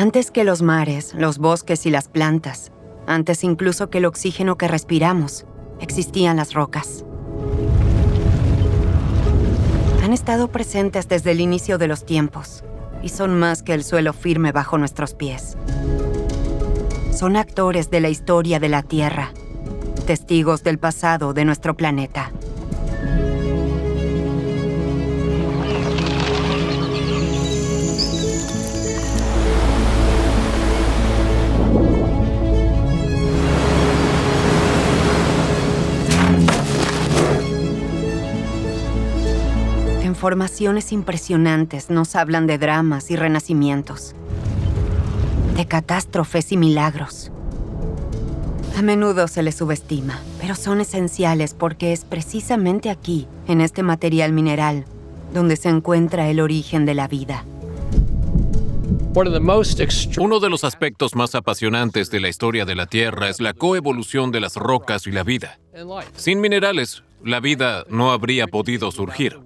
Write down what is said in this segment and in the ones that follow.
Antes que los mares, los bosques y las plantas, antes incluso que el oxígeno que respiramos, existían las rocas. Han estado presentes desde el inicio de los tiempos y son más que el suelo firme bajo nuestros pies. Son actores de la historia de la Tierra, testigos del pasado de nuestro planeta. Formaciones impresionantes nos hablan de dramas y renacimientos, de catástrofes y milagros. A menudo se les subestima, pero son esenciales porque es precisamente aquí, en este material mineral, donde se encuentra el origen de la vida. Uno de los aspectos más apasionantes de la historia de la Tierra es la coevolución de las rocas y la vida. Sin minerales, la vida no habría podido surgir.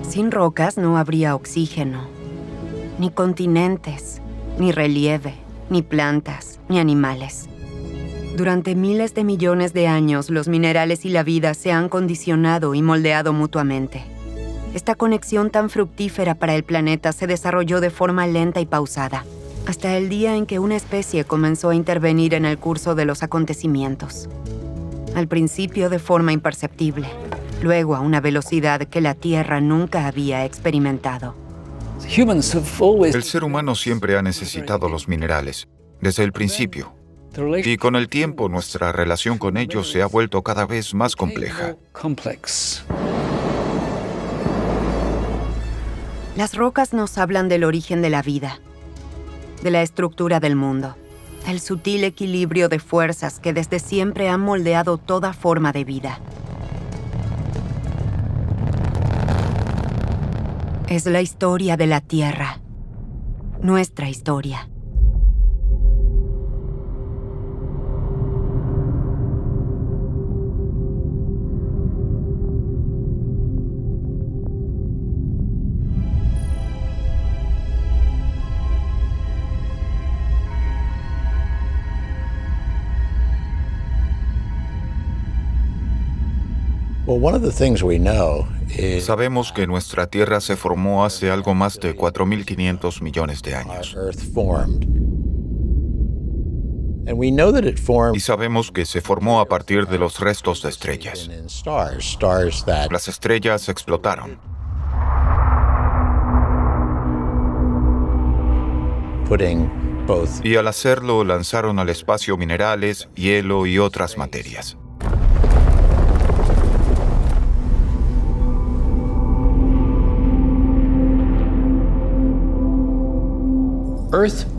Sin rocas no habría oxígeno, ni continentes, ni relieve, ni plantas, ni animales. Durante miles de millones de años, los minerales y la vida se han condicionado y moldeado mutuamente. Esta conexión tan fructífera para el planeta se desarrolló de forma lenta y pausada, hasta el día en que una especie comenzó a intervenir en el curso de los acontecimientos. Al principio de forma imperceptible, luego a una velocidad que la Tierra nunca había experimentado. El ser humano siempre ha necesitado los minerales, desde el principio. Y con el tiempo, nuestra relación con ellos se ha vuelto cada vez más compleja. Las rocas nos hablan del origen de la vida, de la estructura del mundo, del sutil equilibrio de fuerzas que desde siempre han moldeado toda forma de vida. Es la historia de la Tierra, nuestra historia. Sabemos que nuestra Tierra se formó hace algo más de 4.500 millones de años. Y sabemos que se formó a partir de los restos de estrellas. Las estrellas explotaron. Y al hacerlo, lanzaron al espacio minerales, hielo y otras materias.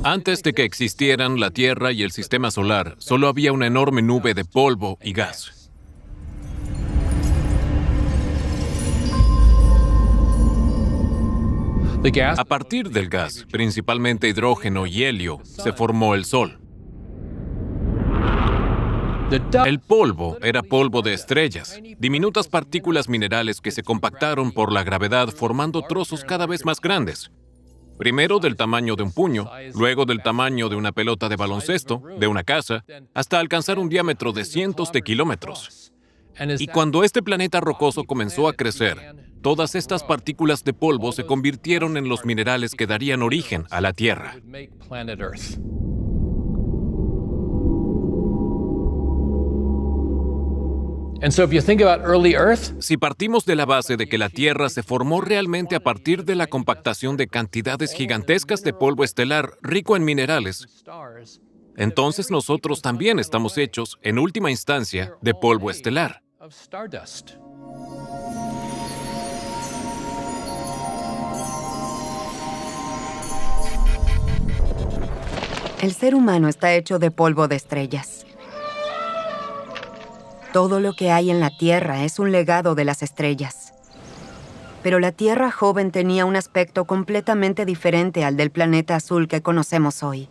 Antes de que existieran la Tierra y el sistema solar, solo había una enorme nube de polvo y gas. A partir del gas, principalmente hidrógeno y helio, se formó el Sol. El polvo era polvo de estrellas, diminutas partículas minerales que se compactaron por la gravedad formando trozos cada vez más grandes. Primero del tamaño de un puño, luego del tamaño de una pelota de baloncesto, de una casa, hasta alcanzar un diámetro de cientos de kilómetros. Y cuando este planeta rocoso comenzó a crecer, todas estas partículas de polvo se convirtieron en los minerales que darían origen a la Tierra. Si partimos de la base de que la Tierra se formó realmente a partir de la compactación de cantidades gigantescas de polvo estelar rico en minerales, entonces nosotros también estamos hechos, en última instancia, de polvo estelar. El ser humano está hecho de polvo de estrellas. Todo lo que hay en la Tierra es un legado de las estrellas. Pero la Tierra joven tenía un aspecto completamente diferente al del planeta azul que conocemos hoy.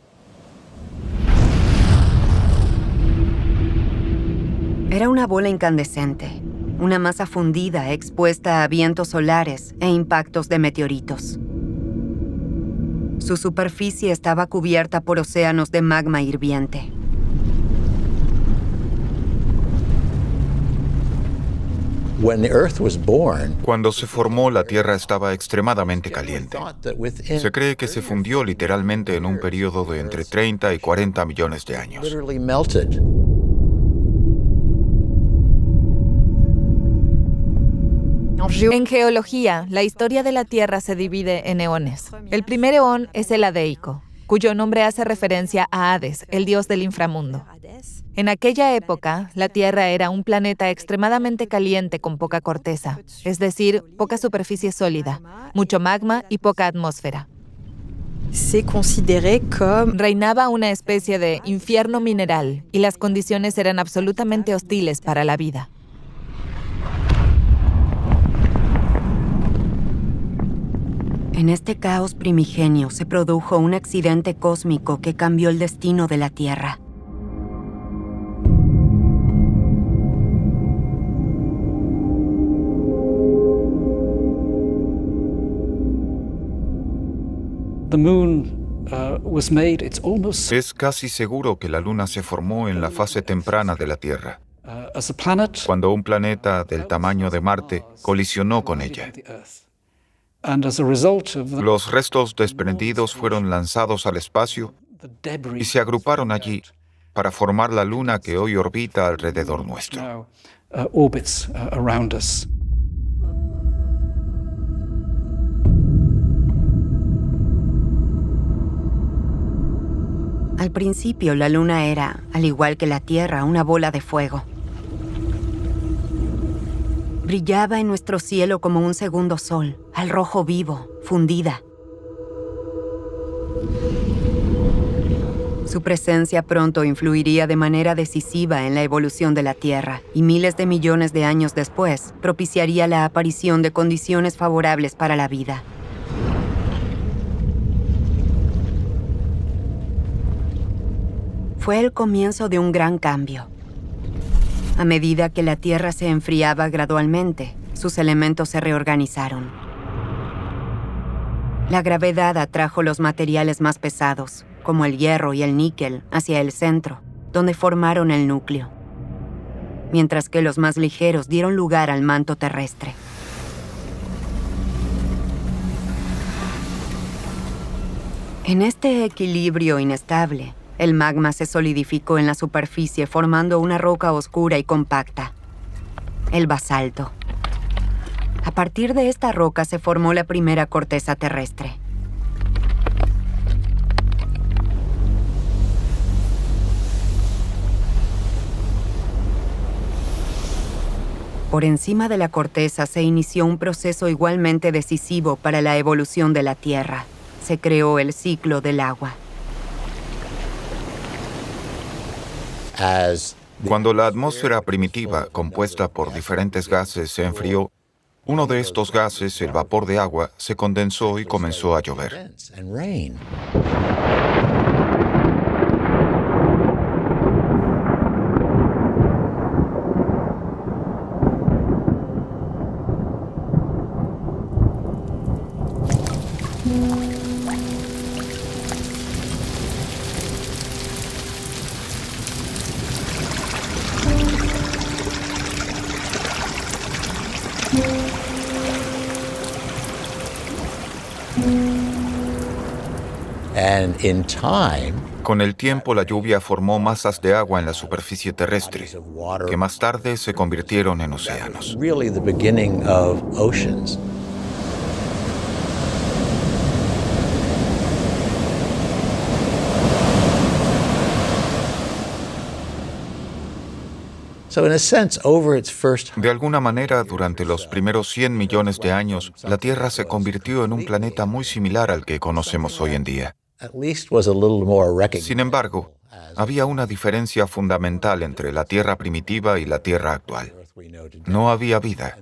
Era una bola incandescente, una masa fundida expuesta a vientos solares e impactos de meteoritos. Su superficie estaba cubierta por océanos de magma hirviente. Cuando se formó, la Tierra estaba extremadamente caliente. Se cree que se fundió literalmente en un periodo de entre 30 y 40 millones de años. En geología, la historia de la Tierra se divide en eones. El primer eón es el Adeico, cuyo nombre hace referencia a Hades, el dios del inframundo. En aquella época, la Tierra era un planeta extremadamente caliente con poca corteza, es decir, poca superficie sólida, mucho magma y poca atmósfera. Reinaba una especie de infierno mineral y las condiciones eran absolutamente hostiles para la vida. En este caos primigenio se produjo un accidente cósmico que cambió el destino de la Tierra. Es casi seguro que la Luna se formó en la fase temprana de la Tierra, cuando un planeta del tamaño de Marte colisionó con ella. Los restos desprendidos fueron lanzados al espacio y se agruparon allí para formar la Luna que hoy orbita alrededor nuestro. Al principio, la Luna era, al igual que la Tierra, una bola de fuego. Brillaba en nuestro cielo como un segundo sol, al rojo vivo, fundida. Su presencia pronto influiría de manera decisiva en la evolución de la Tierra y miles de millones de años después propiciaría la aparición de condiciones favorables para la vida. Fue el comienzo de un gran cambio. A medida que la Tierra se enfriaba gradualmente, sus elementos se reorganizaron. La gravedad atrajo los materiales más pesados, como el hierro y el níquel, hacia el centro, donde formaron el núcleo, mientras que los más ligeros dieron lugar al manto terrestre. En este equilibrio inestable, el magma se solidificó en la superficie formando una roca oscura y compacta, el basalto. A partir de esta roca se formó la primera corteza terrestre. Por encima de la corteza se inició un proceso igualmente decisivo para la evolución de la Tierra. Se creó el ciclo del agua. Cuando la atmósfera primitiva, compuesta por diferentes gases, se enfrió, uno de estos gases, el vapor de agua, se condensó y comenzó a llover. Con el tiempo, la lluvia formó masas de agua en la superficie terrestre, que más tarde se convirtieron en océanos. De alguna manera, durante los primeros 100 millones de años, la Tierra se convirtió en un planeta muy similar al que conocemos hoy en día. Sin embargo, había una diferencia fundamental entre la Tierra primitiva y la Tierra actual. No había vida.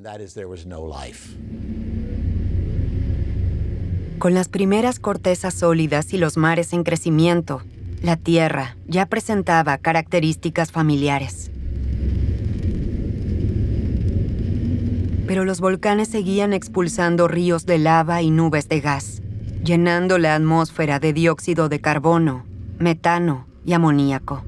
Con las primeras cortezas sólidas y los mares en crecimiento, la Tierra ya presentaba características familiares. Pero los volcanes seguían expulsando ríos de lava y nubes de gas, llenando la atmósfera de dióxido de carbono, metano y amoníaco.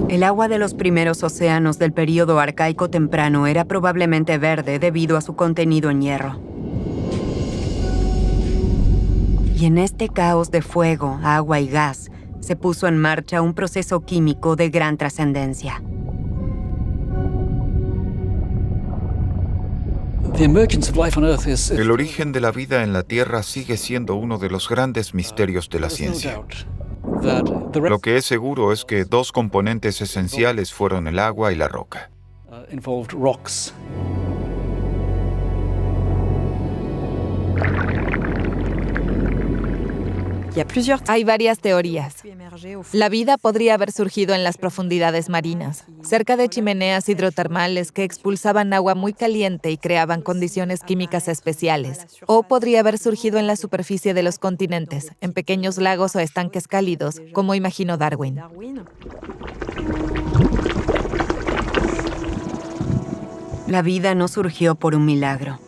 El agua de los primeros océanos del período arcaico temprano era probablemente verde debido a su contenido en hierro. Y en este caos de fuego, agua y gas, se puso en marcha un proceso químico de gran trascendencia. El origen de la vida en la Tierra sigue siendo uno de los grandes misterios de la ciencia. Lo que es seguro es que dos componentes esenciales fueron el agua y la roca. Hay varias teorías. La vida podría haber surgido en las profundidades marinas, cerca de chimeneas hidrotermales que expulsaban agua muy caliente y creaban condiciones químicas especiales. O podría haber surgido en la superficie de los continentes, en pequeños lagos o estanques cálidos, como imaginó Darwin. La vida no surgió por un milagro,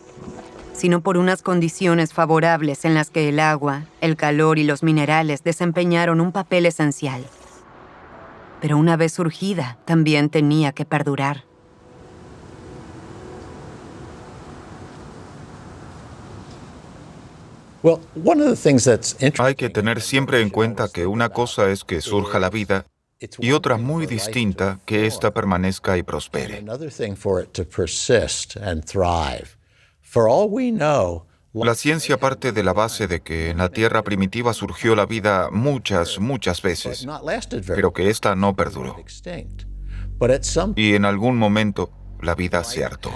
sino por unas condiciones favorables en las que el agua, el calor y los minerales desempeñaron un papel esencial. Pero una vez surgida, también tenía que perdurar. Hay que tener siempre en cuenta que una cosa es que surja la vida y otra muy distinta que ésta permanezca y prospere. La ciencia parte de la base de que en la Tierra primitiva surgió la vida muchas veces, pero que ésta no perduró. Y en algún momento, la vida se hartó.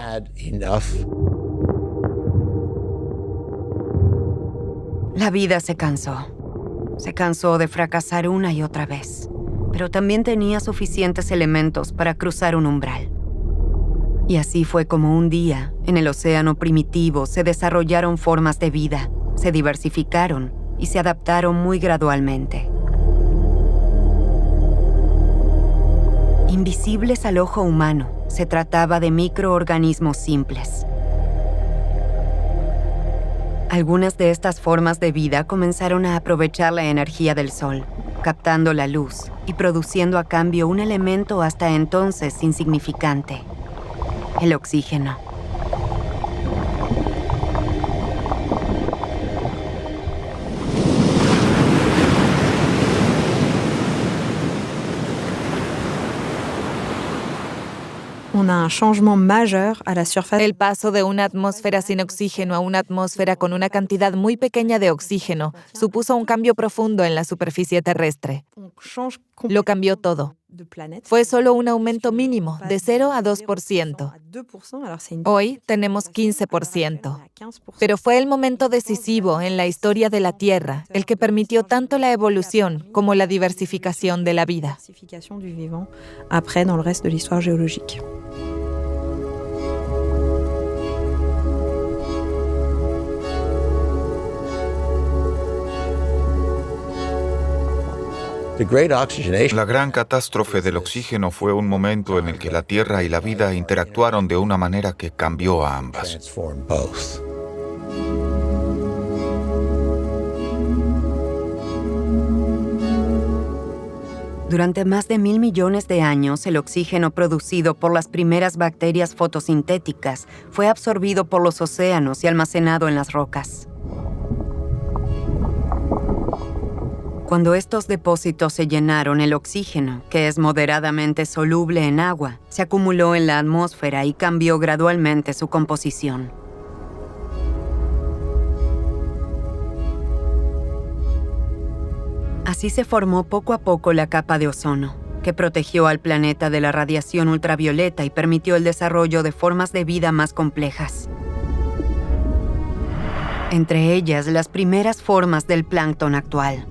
La vida se cansó. Se cansó de fracasar una y otra vez, pero también tenía suficientes elementos para cruzar un umbral. Y así fue como un día, en el océano primitivo, se desarrollaron formas de vida, se diversificaron y se adaptaron muy gradualmente. Invisibles al ojo humano, se trataba de microorganismos simples. Algunas de estas formas de vida comenzaron a aprovechar la energía del sol, captando la luz y produciendo a cambio un elemento hasta entonces insignificante: el oxígeno. El paso de una atmósfera sin oxígeno a una atmósfera con una cantidad muy pequeña de oxígeno supuso un cambio profundo en la superficie terrestre. Lo cambió todo. Fue solo un aumento mínimo, de 0 a 2%. Hoy tenemos 15%. Pero fue el momento decisivo en la historia de la Tierra, el que permitió tanto la evolución como la diversificación de la vida. La gran catástrofe del oxígeno fue un momento en el que la Tierra y la vida interactuaron de una manera que cambió a ambas. Durante más de 1.000 millones de años, el oxígeno producido por las primeras bacterias fotosintéticas fue absorbido por los océanos y almacenado en las rocas. Cuando estos depósitos se llenaron, el oxígeno, que es moderadamente soluble en agua, se acumuló en la atmósfera y cambió gradualmente su composición. Así se formó poco a poco la capa de ozono, que protegió al planeta de la radiación ultravioleta y permitió el desarrollo de formas de vida más complejas. Entre ellas, las primeras formas del plancton actual.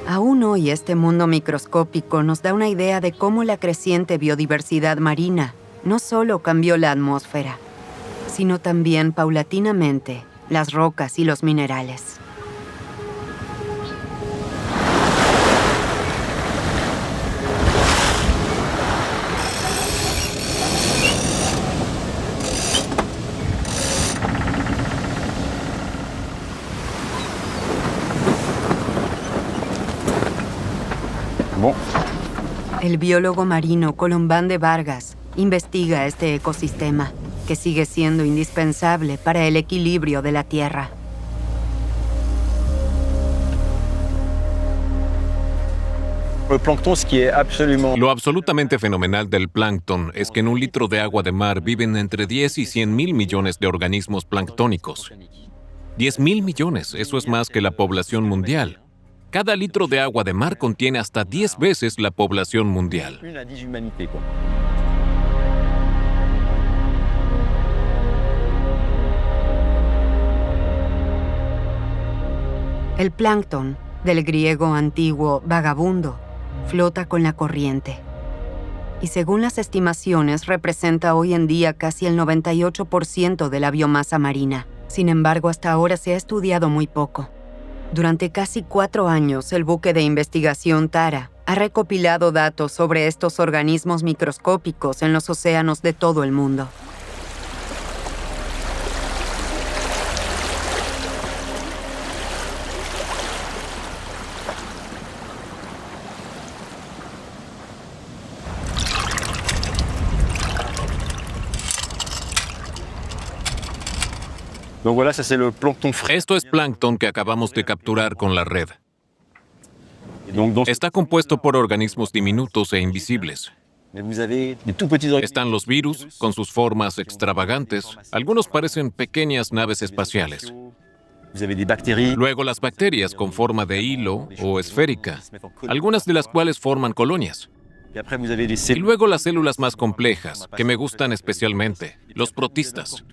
Aún hoy, este mundo microscópico nos da una idea de cómo la creciente biodiversidad marina no solo cambió la atmósfera, sino también paulatinamente las rocas y los minerales. El biólogo marino Colombán de Vargas investiga este ecosistema, que sigue siendo indispensable para el equilibrio de la Tierra. Lo absolutamente fenomenal del plancton es que en un litro de agua de mar viven entre 10 y 100 mil millones de organismos planctónicos. 10.000 millones, eso es más que la población mundial. Cada litro de agua de mar contiene hasta 10 veces la población mundial. El plancton, del griego antiguo vagabundo, flota con la corriente. Y según las estimaciones, representa hoy en día casi el 98% de la biomasa marina. Sin embargo, hasta ahora se ha estudiado muy poco. Durante casi 4 años, el buque de investigación Tara ha recopilado datos sobre estos organismos microscópicos en los océanos de todo el mundo. Esto es plancton que acabamos de capturar con la red. Está compuesto por organismos diminutos e invisibles. Están los virus, con sus formas extravagantes. Algunos parecen pequeñas naves espaciales. Luego las bacterias con forma de hilo o esférica, algunas de las cuales forman colonias. Y luego las células más complejas, que me gustan especialmente, los protistas.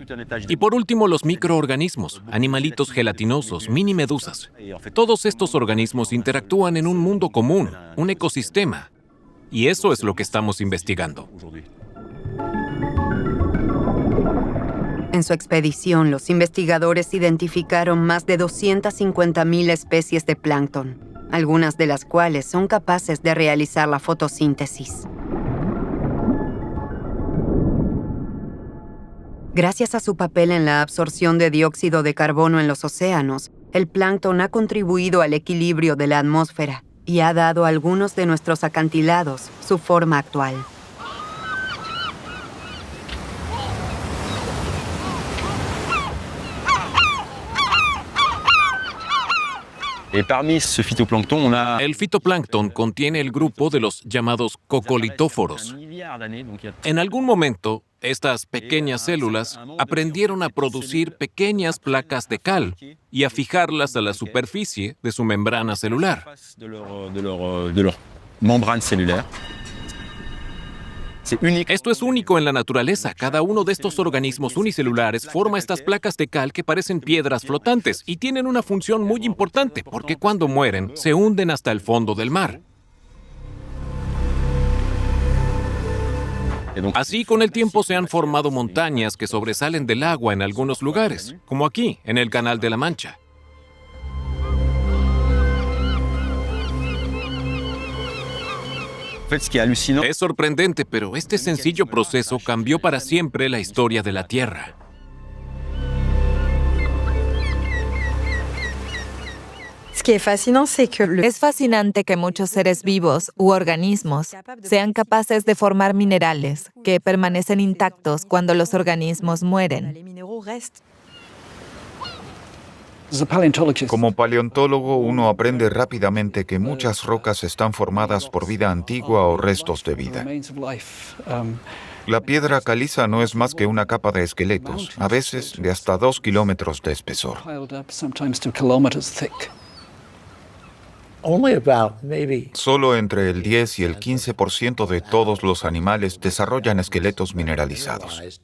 Y por último, los microorganismos, animalitos gelatinosos, mini medusas. Todos estos organismos interactúan en un mundo común, un ecosistema. Y eso es lo que estamos investigando. En su expedición, los investigadores identificaron más de 250.000 especies de plancton, algunas de las cuales son capaces de realizar la fotosíntesis. Gracias a su papel en la absorción de dióxido de carbono en los océanos, el plancton ha contribuido al equilibrio de la atmósfera y ha dado a algunos de nuestros acantilados su forma actual. El fitoplancton contiene el grupo de los llamados cocolitóforos. En algún momento, estas pequeñas células aprendieron a producir pequeñas placas de cal y a fijarlas a la superficie de su membrana celular. Esto es único en la naturaleza. Cada uno de estos organismos unicelulares forma estas placas de cal que parecen piedras flotantes y tienen una función muy importante porque cuando mueren se hunden hasta el fondo del mar. Así, con el tiempo se han formado montañas que sobresalen del agua en algunos lugares, como aquí, en el Canal de la Mancha. Es sorprendente, pero este sencillo proceso cambió para siempre la historia de la Tierra. Es fascinante que muchos seres vivos u organismos sean capaces de formar minerales que permanecen intactos cuando los organismos mueren. Como paleontólogo, uno aprende rápidamente que muchas rocas están formadas por vida antigua o restos de vida. La piedra caliza no es más que una capa de esqueletos, a veces de hasta 2 kilómetros de espesor. Solo entre el 10 y el 15% de todos los animales desarrollan esqueletos mineralizados.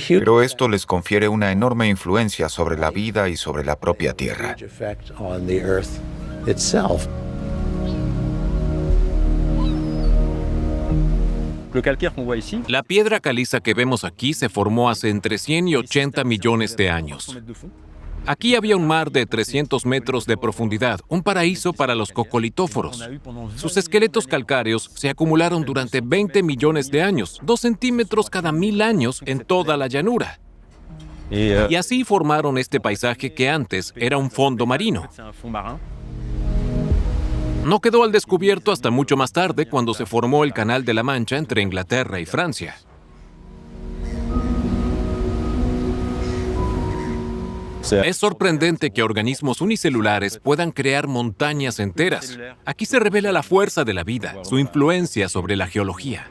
Pero esto les confiere una enorme influencia sobre la vida y sobre la propia Tierra. La piedra caliza que vemos aquí se formó hace entre 100 y 80 millones de años. Aquí había un mar de 300 metros de profundidad, un paraíso para los cocolitóforos. Sus esqueletos calcáreos se acumularon durante 20 millones de años, 2 centímetros cada 1000 años en toda la llanura. Y así formaron este paisaje que antes era un fondo marino. No quedó al descubierto hasta mucho más tarde, cuando se formó el Canal de la Mancha entre Inglaterra y Francia. Es sorprendente que organismos unicelulares puedan crear montañas enteras. Aquí se revela la fuerza de la vida, su influencia sobre la geología.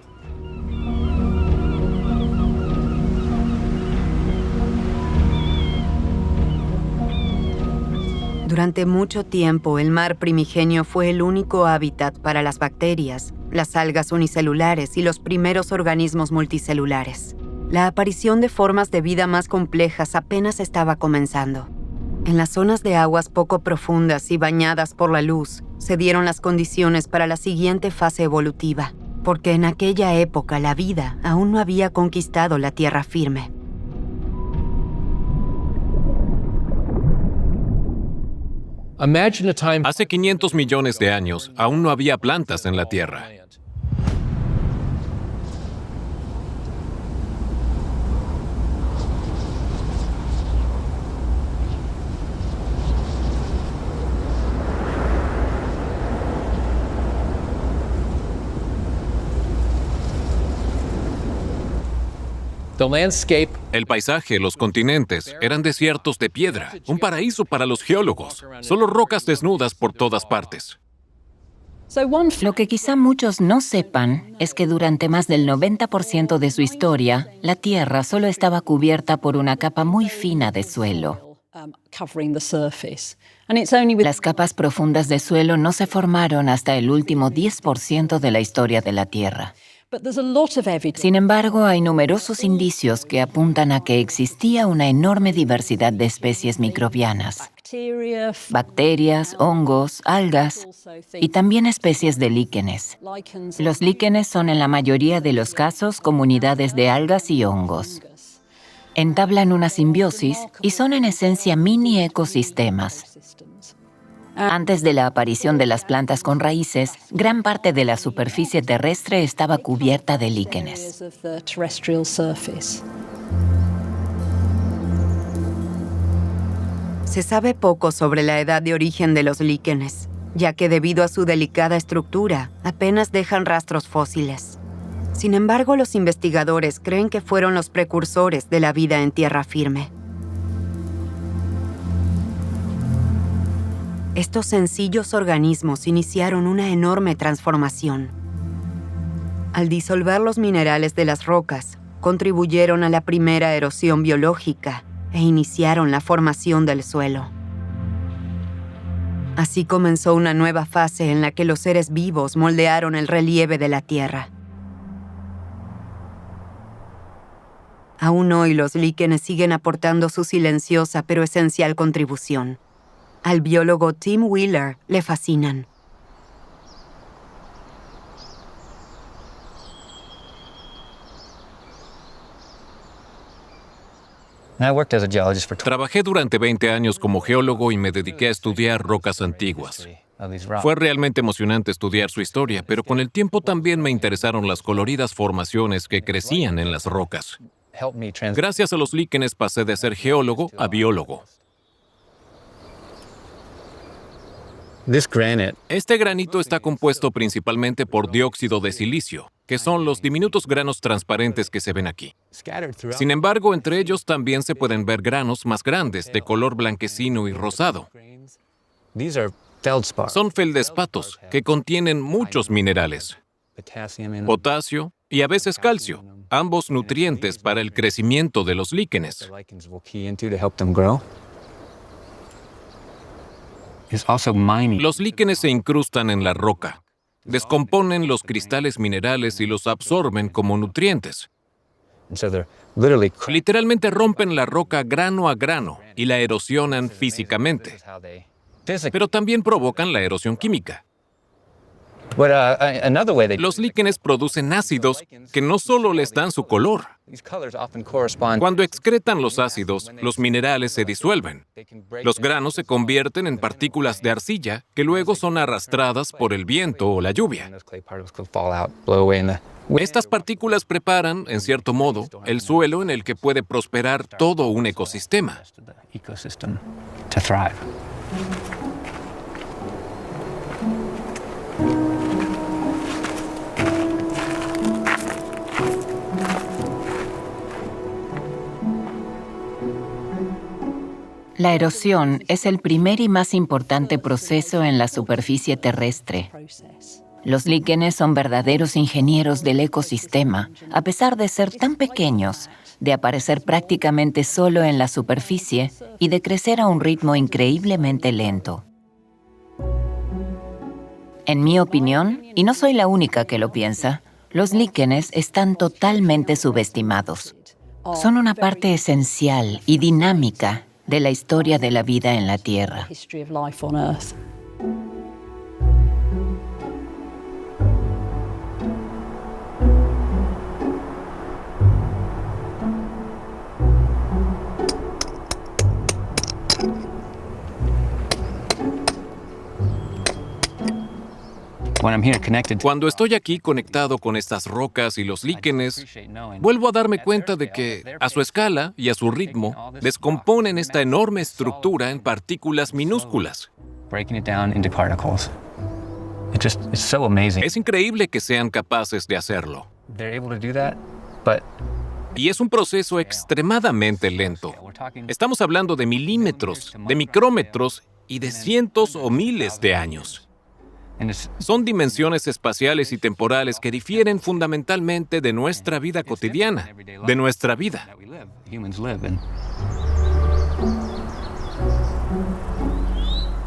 Durante mucho tiempo, el mar primigenio fue el único hábitat para las bacterias, las algas unicelulares y los primeros organismos multicelulares. La aparición de formas de vida más complejas apenas estaba comenzando. En las zonas de aguas poco profundas y bañadas por la luz, se dieron las condiciones para la siguiente fase evolutiva, porque en aquella época la vida aún no había conquistado la tierra firme. Hace 500 millones de años, aún no había plantas en la Tierra. El paisaje, los continentes, eran desiertos de piedra, un paraíso para los geólogos, solo rocas desnudas por todas partes. Lo que quizá muchos no sepan es que durante más del 90% de su historia, la Tierra solo estaba cubierta por una capa muy fina de suelo. Las capas profundas de suelo no se formaron hasta el último 10% de la historia de la Tierra. Sin embargo, hay numerosos indicios que apuntan a que existía una enorme diversidad de especies microbianas, bacterias, hongos, algas y también especies de líquenes. Los líquenes son en la mayoría de los casos comunidades de algas y hongos. Entablan una simbiosis y son en esencia mini ecosistemas. Antes de la aparición de las plantas con raíces, gran parte de la superficie terrestre estaba cubierta de líquenes. Se sabe poco sobre la edad de origen de los líquenes, ya que debido a su delicada estructura, apenas dejan rastros fósiles. Sin embargo, los investigadores creen que fueron los precursores de la vida en tierra firme. Estos sencillos organismos iniciaron una enorme transformación. Al disolver los minerales de las rocas, contribuyeron a la primera erosión biológica e iniciaron la formación del suelo. Así comenzó una nueva fase en la que los seres vivos moldearon el relieve de la Tierra. Aún hoy los líquenes siguen aportando su silenciosa pero esencial contribución. Al biólogo Tim Wheeler le fascinan. Trabajé durante 20 años como geólogo y me dediqué a estudiar rocas antiguas. Fue realmente emocionante estudiar su historia, pero con el tiempo también me interesaron las coloridas formaciones que crecían en las rocas. Gracias a los líquenes pasé de ser geólogo a biólogo. Este granito está compuesto principalmente por dióxido de silicio, que son los diminutos granos transparentes que se ven aquí. Sin embargo, entre ellos también se pueden ver granos más grandes, de color blanquecino y rosado. Son feldespatos, que contienen muchos minerales, potasio y a veces calcio, ambos nutrientes para el crecimiento de los líquenes. Los líquenes se incrustan en la roca, descomponen los cristales minerales y los absorben como nutrientes. Literalmente rompen la roca grano a grano y la erosionan físicamente, pero también provocan la erosión química. Los líquenes producen ácidos que no solo les dan su color. Cuando excretan los ácidos, los minerales se disuelven. Los granos se convierten en partículas de arcilla que luego son arrastradas por el viento o la lluvia. Estas partículas preparan, en cierto modo, el suelo en el que puede prosperar todo un ecosistema. La erosión es el primer y más importante proceso en la superficie terrestre. Los líquenes son verdaderos ingenieros del ecosistema, a pesar de ser tan pequeños, de aparecer prácticamente solo en la superficie y de crecer a un ritmo increíblemente lento. En mi opinión, y no soy la única que lo piensa, los líquenes están totalmente subestimados. Son una parte esencial y dinámica de la historia de la vida en la Tierra. Cuando estoy aquí conectado con estas rocas y los líquenes, vuelvo a darme cuenta de que, a su escala y a su ritmo, descomponen esta enorme estructura en partículas minúsculas. Es increíble que sean capaces de hacerlo. Y es un proceso extremadamente lento. Estamos hablando de milímetros, de micrómetros y de cientos o miles de años. Son dimensiones espaciales y temporales que difieren fundamentalmente de nuestra vida cotidiana, de nuestra vida.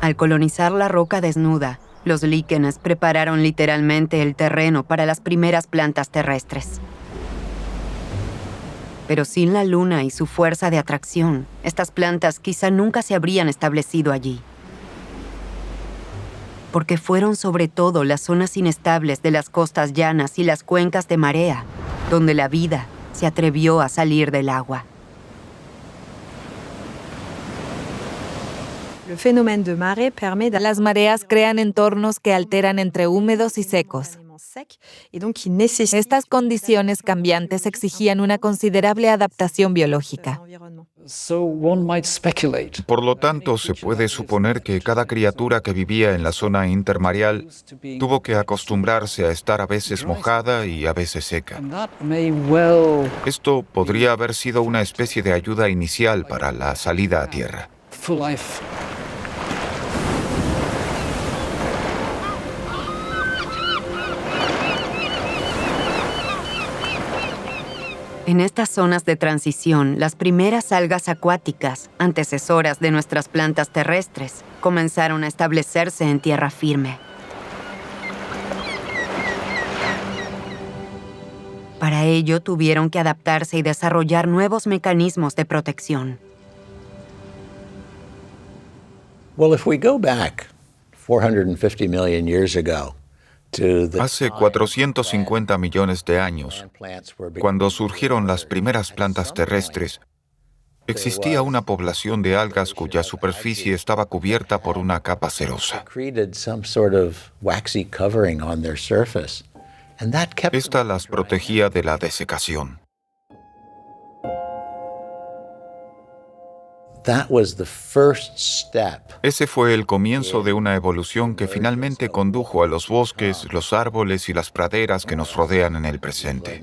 Al colonizar la roca desnuda, los líquenes prepararon literalmente el terreno para las primeras plantas terrestres. Pero sin la luna y su fuerza de atracción, estas plantas quizá nunca se habrían establecido allí. Porque fueron sobre todo las zonas inestables de las costas llanas y las cuencas de marea, donde la vida se atrevió a salir del agua. Las mareas crean entornos que alteran entre húmedos y secos. Estas condiciones cambiantes exigían una considerable adaptación biológica. Por lo tanto, se puede suponer que cada criatura que vivía en la zona intermareal tuvo que acostumbrarse a estar a veces mojada y a veces seca. Esto podría haber sido una especie de ayuda inicial para la salida a tierra. En estas zonas de transición, las primeras algas acuáticas, antecesoras de nuestras plantas terrestres, comenzaron a establecerse en tierra firme. Para ello, tuvieron que adaptarse y desarrollar nuevos mecanismos de protección. Well, if we go back 450 million years ago, Hace 450 millones de años, cuando surgieron las primeras plantas terrestres, existía una población de algas cuya superficie estaba cubierta por una capa cerosa. Esta las protegía de la desecación. Ese fue el comienzo de una evolución que finalmente condujo a los bosques, los árboles y las praderas que nos rodean en el presente.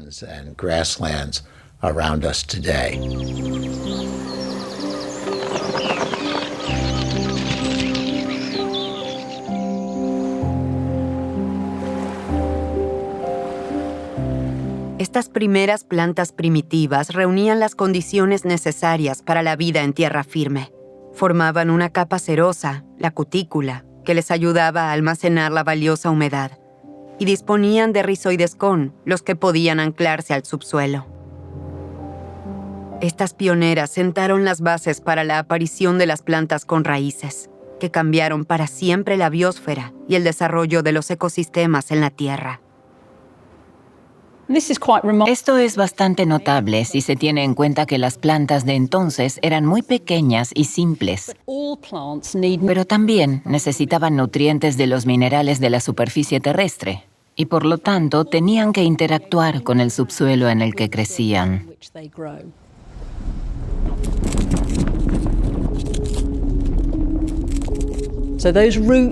Estas primeras plantas primitivas reunían las condiciones necesarias para la vida en tierra firme. Formaban una capa cerosa, la cutícula, que les ayudaba a almacenar la valiosa humedad, y disponían de rizoidescón, los que podían anclarse al subsuelo. Estas pioneras sentaron las bases para la aparición de las plantas con raíces, que que cambiaron para siempre la biosfera y el desarrollo de los ecosistemas en la Tierra. Esto es bastante notable si se tiene en cuenta que las plantas de entonces eran muy pequeñas y simples, pero también necesitaban nutrientes de los minerales de la superficie terrestre, y por lo tanto tenían que interactuar con el subsuelo en el que crecían.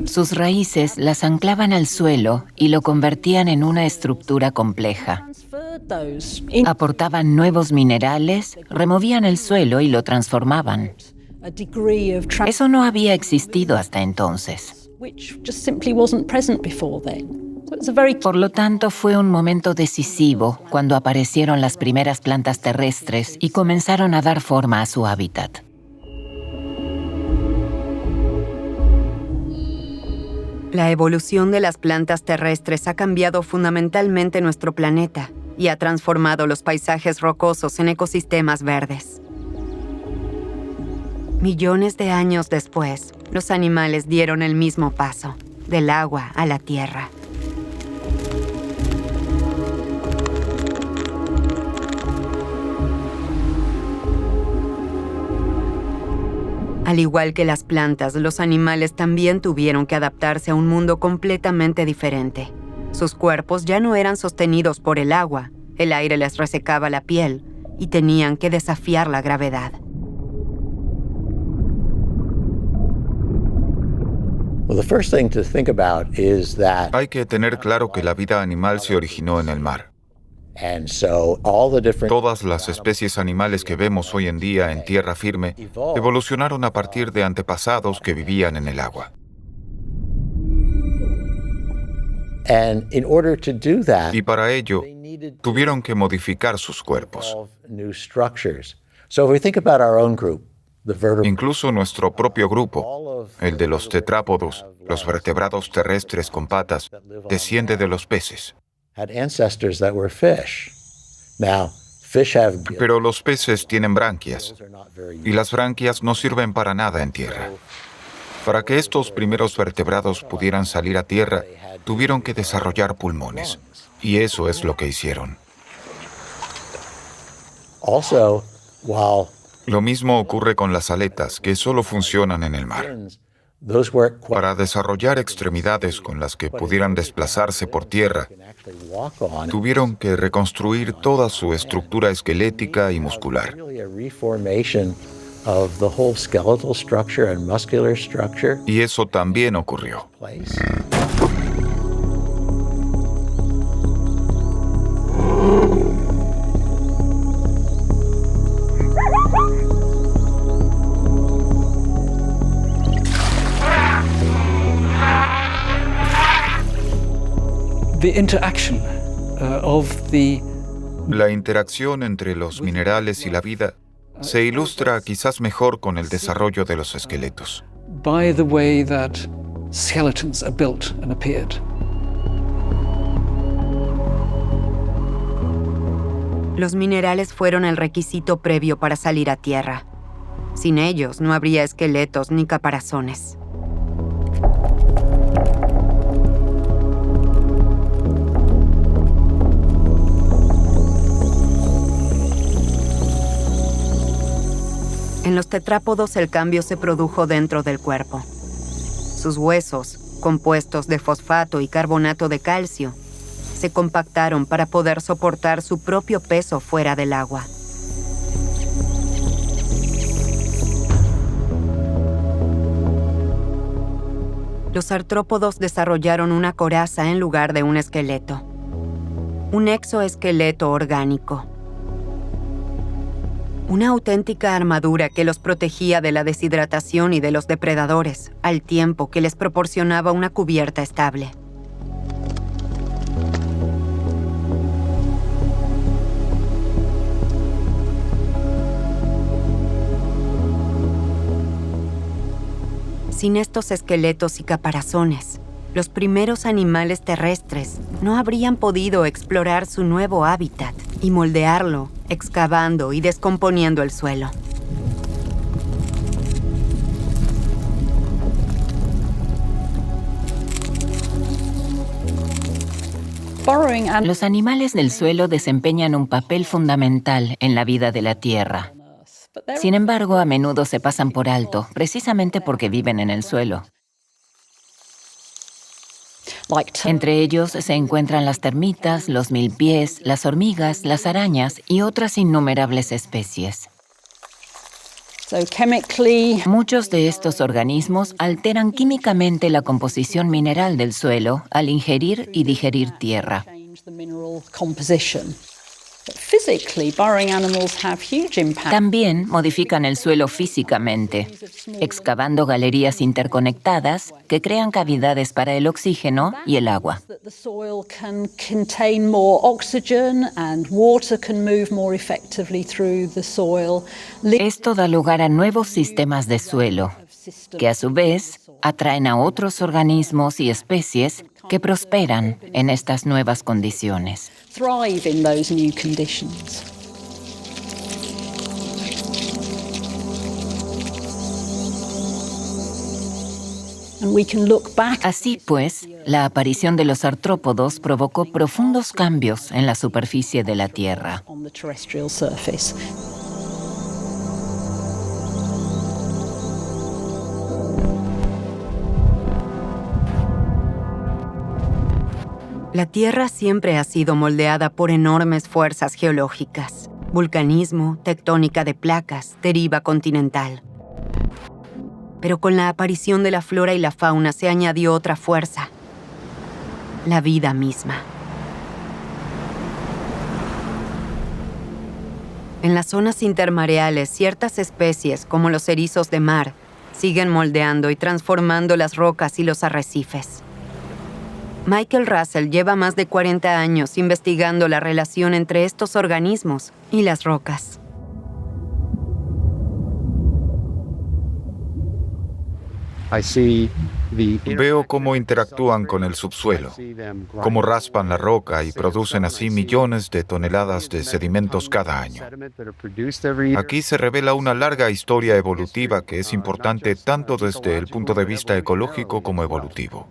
Sus raíces las anclaban al suelo y lo convertían en una estructura compleja. Aportaban nuevos minerales, removían el suelo y lo transformaban. Eso no había existido hasta entonces. Por lo tanto, fue un momento decisivo cuando aparecieron las primeras plantas terrestres y comenzaron a dar forma a su hábitat. La evolución de las plantas terrestres ha cambiado fundamentalmente nuestro planeta y ha transformado los paisajes rocosos en ecosistemas verdes. Millones de años después, los animales dieron el mismo paso, del agua a la tierra. Al igual que las plantas, los animales también tuvieron que adaptarse a un mundo completamente diferente. Sus cuerpos ya no eran sostenidos por el agua, el aire les resecaba la piel y tenían que desafiar la gravedad. Hay que tener claro que la vida animal se originó en el mar. Todas las especies animales que vemos hoy en día en tierra firme evolucionaron a partir de antepasados que vivían en el agua. Y para ello, tuvieron que modificar sus cuerpos. Incluso nuestro propio grupo, el de los tetrápodos, los vertebrados terrestres con patas, desciende de los peces. Pero los peces tienen branquias, y las branquias no sirven para nada en tierra. Para que estos primeros vertebrados pudieran salir a tierra, tuvieron que desarrollar pulmones, y eso es lo que hicieron. Lo mismo ocurre con las aletas, que solo funcionan en el mar. Para desarrollar extremidades con las que pudieran desplazarse por tierra, tuvieron que reconstruir toda su estructura esquelética y muscular. Y eso también ocurrió. La interacción entre los minerales y la vida se ilustra quizás mejor con el desarrollo de los esqueletos. Los minerales fueron el requisito previo para salir a tierra. Sin ellos no habría esqueletos ni caparazones. En los tetrápodos el cambio se produjo dentro del cuerpo. Sus huesos, compuestos de fosfato y carbonato de calcio, se compactaron para poder soportar su propio peso fuera del agua. Los artrópodos desarrollaron una coraza en lugar de un esqueleto. Un exoesqueleto orgánico. Una auténtica armadura que los protegía de la deshidratación y de los depredadores, al tiempo que les proporcionaba una cubierta estable. Sin estos esqueletos y caparazones, los primeros animales terrestres no habrían podido explorar su nuevo hábitat y moldearlo, excavando y descomponiendo el suelo. Los animales del suelo desempeñan un papel fundamental en la vida de la Tierra. Sin embargo, a menudo se pasan por alto, precisamente porque viven en el suelo. Entre ellos se encuentran las termitas, los milpiés, las hormigas, las arañas y otras innumerables especies. Muchos de estos organismos alteran químicamente la composición mineral del suelo al ingerir y digerir tierra. También modifican el suelo físicamente, excavando galerías interconectadas que crean cavidades para el oxígeno y el agua. Esto da lugar a nuevos sistemas de suelo, que a su vez atraen a otros organismos y especies que prosperan en estas nuevas condiciones. Así pues, la aparición de los artrópodos provocó profundos cambios en la superficie de la Tierra. La Tierra siempre ha sido moldeada por enormes fuerzas geológicas: vulcanismo, tectónica de placas, deriva continental. Pero con la aparición de la flora y la fauna se añadió otra fuerza: la vida misma. En las zonas intermareales, ciertas especies, como los erizos de mar, siguen moldeando y transformando las rocas y los arrecifes. Michael Russell lleva más de 40 años investigando la relación entre estos organismos y las rocas. Veo cómo interactúan con el subsuelo, cómo raspan la roca y producen así millones de toneladas de sedimentos cada año. Aquí se revela una larga historia evolutiva que es importante tanto desde el punto de vista ecológico como evolutivo.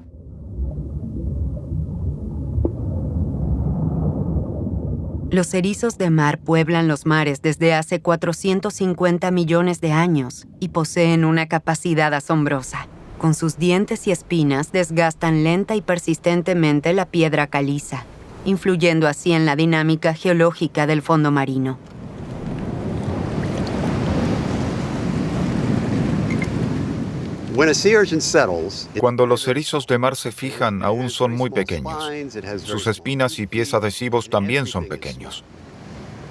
Los erizos de mar pueblan los mares desde hace 450 millones de años y poseen una capacidad asombrosa. Con sus dientes y espinas desgastan lenta y persistentemente la piedra caliza, influyendo así en la dinámica geológica del fondo marino. Cuando los erizos de mar se fijan, aún son muy pequeños. Sus espinas y pies adhesivos también son pequeños.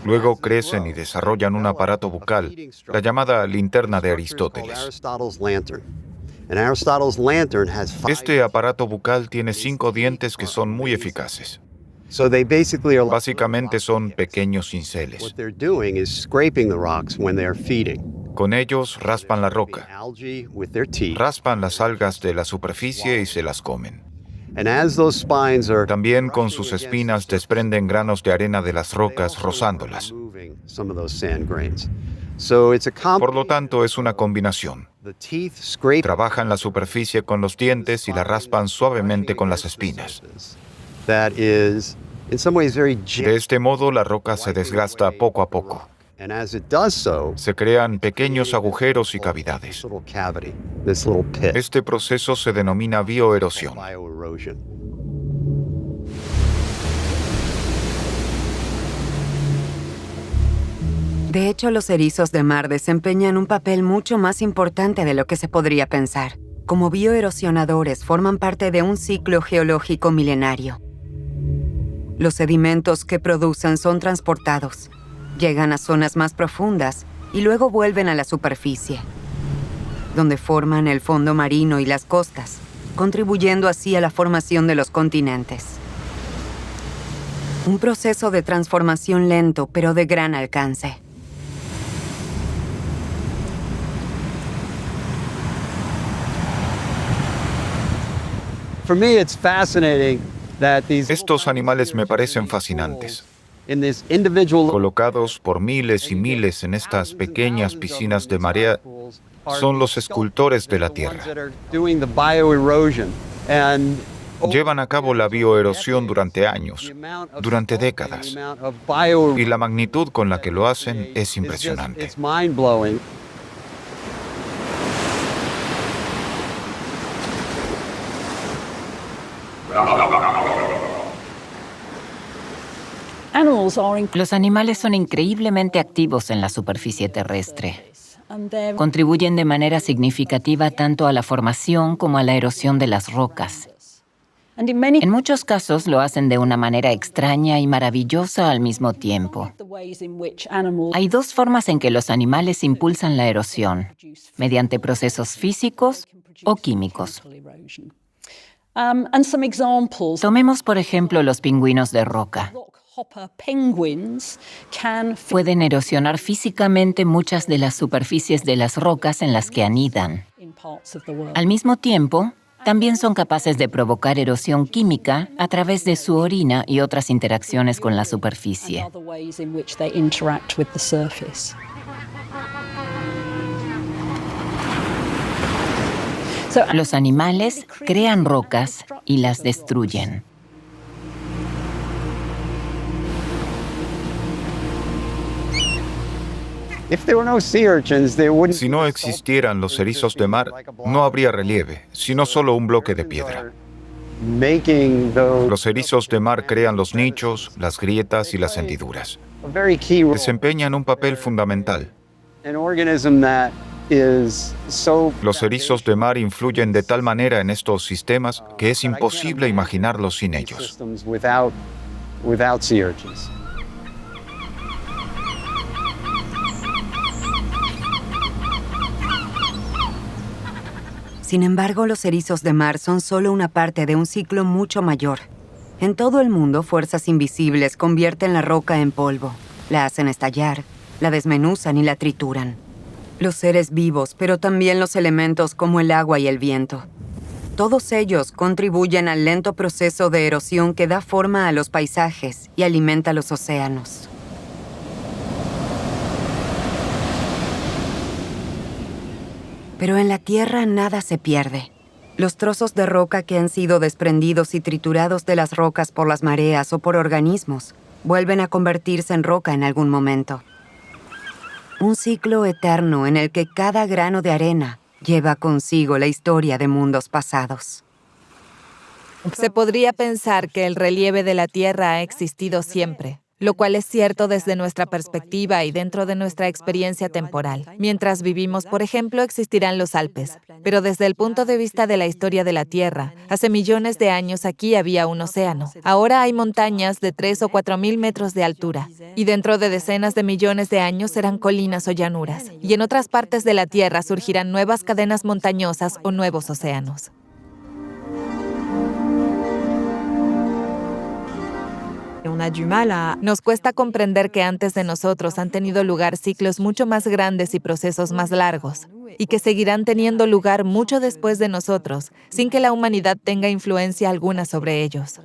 Luego crecen y desarrollan un aparato bucal, la llamada linterna de Aristóteles. Este aparato bucal tiene 5 dientes que son muy eficaces. Básicamente son pequeños cinceles. Con ellos raspan la roca, raspan las algas de la superficie y se las comen. También con sus espinas desprenden granos de arena de las rocas rozándolas. Por lo tanto, es una combinación. Trabajan la superficie con los dientes y la raspan suavemente con las espinas. De este modo, la roca se desgasta poco a poco. Se crean pequeños agujeros y cavidades. Este proceso se denomina bioerosión. De hecho, los erizos de mar desempeñan un papel mucho más importante de lo que se podría pensar. Como bioerosionadores, forman parte de un ciclo geológico milenario. Los sedimentos que producen son transportados, llegan a zonas más profundas y luego vuelven a la superficie, donde forman el fondo marino y las costas, contribuyendo así a la formación de los continentes. Un proceso de transformación lento, pero de gran alcance. Estos animales me parecen fascinantes. Colocados por miles y miles en estas pequeñas piscinas de marea, son los escultores de la Tierra. Llevan a cabo la bioerosión durante años, durante décadas, y la magnitud con la que lo hacen es impresionante. Los animales son increíblemente activos en la superficie terrestre. Contribuyen de manera significativa tanto a la formación como a la erosión de las rocas. En muchos casos lo hacen de una manera extraña y maravillosa al mismo tiempo. Hay dos formas en que los animales impulsan la erosión: mediante procesos físicos o químicos. Tomemos, por ejemplo, los pingüinos de roca. Pueden erosionar físicamente muchas de las superficies de las rocas en las que anidan. Al mismo tiempo, también son capaces de provocar erosión química a través de su orina y otras interacciones con la superficie. Los animales crean rocas y las destruyen. Si no existieran los erizos de mar, no habría relieve, sino solo un bloque de piedra. Los erizos de mar crean los nichos, las grietas y las hendiduras. Desempeñan un papel fundamental. Los erizos de mar influyen de tal manera en estos sistemas que es imposible imaginarlos sin ellos. Sin embargo, los erizos de mar son solo una parte de un ciclo mucho mayor. En todo el mundo, fuerzas invisibles convierten la roca en polvo, la hacen estallar, la desmenuzan y la trituran. Los seres vivos, pero también los elementos como el agua y el viento. Todos ellos contribuyen al lento proceso de erosión que da forma a los paisajes y alimenta los océanos. Pero en la Tierra nada se pierde. Los trozos de roca que han sido desprendidos y triturados de las rocas por las mareas o por organismos vuelven a convertirse en roca en algún momento. Un ciclo eterno en el que cada grano de arena lleva consigo la historia de mundos pasados. Se podría pensar que el relieve de la Tierra ha existido siempre, lo cual es cierto desde nuestra perspectiva y dentro de nuestra experiencia temporal. Mientras vivimos, por ejemplo, existirán los Alpes, pero desde el punto de vista de la historia de la Tierra, hace millones de años aquí había un océano. Ahora hay montañas de 3 o 4 mil metros de altura, y dentro de decenas de millones de años serán colinas o llanuras, y en otras partes de la Tierra surgirán nuevas cadenas montañosas o nuevos océanos. Nos cuesta comprender que antes de nosotros han tenido lugar ciclos mucho más grandes y procesos más largos, y que seguirán teniendo lugar mucho después de nosotros, sin que la humanidad tenga influencia alguna sobre ellos.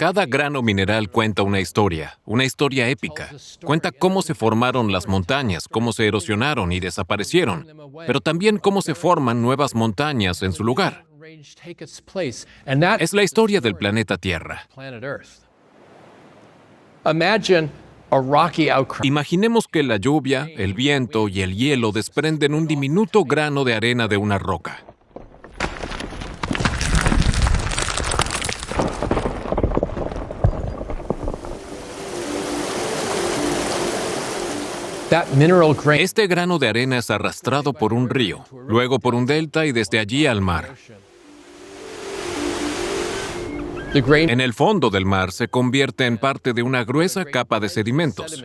Cada grano mineral cuenta una historia épica. Cuenta cómo se formaron las montañas, cómo se erosionaron y desaparecieron, pero también cómo se forman nuevas montañas en su lugar. Es la historia del planeta Tierra. Imaginemos que la lluvia, el viento y el hielo desprenden un diminuto grano de arena de una roca. Este grano de arena es arrastrado por un río, luego por un delta y desde allí al mar. En el fondo del mar se convierte en parte de una gruesa capa de sedimentos.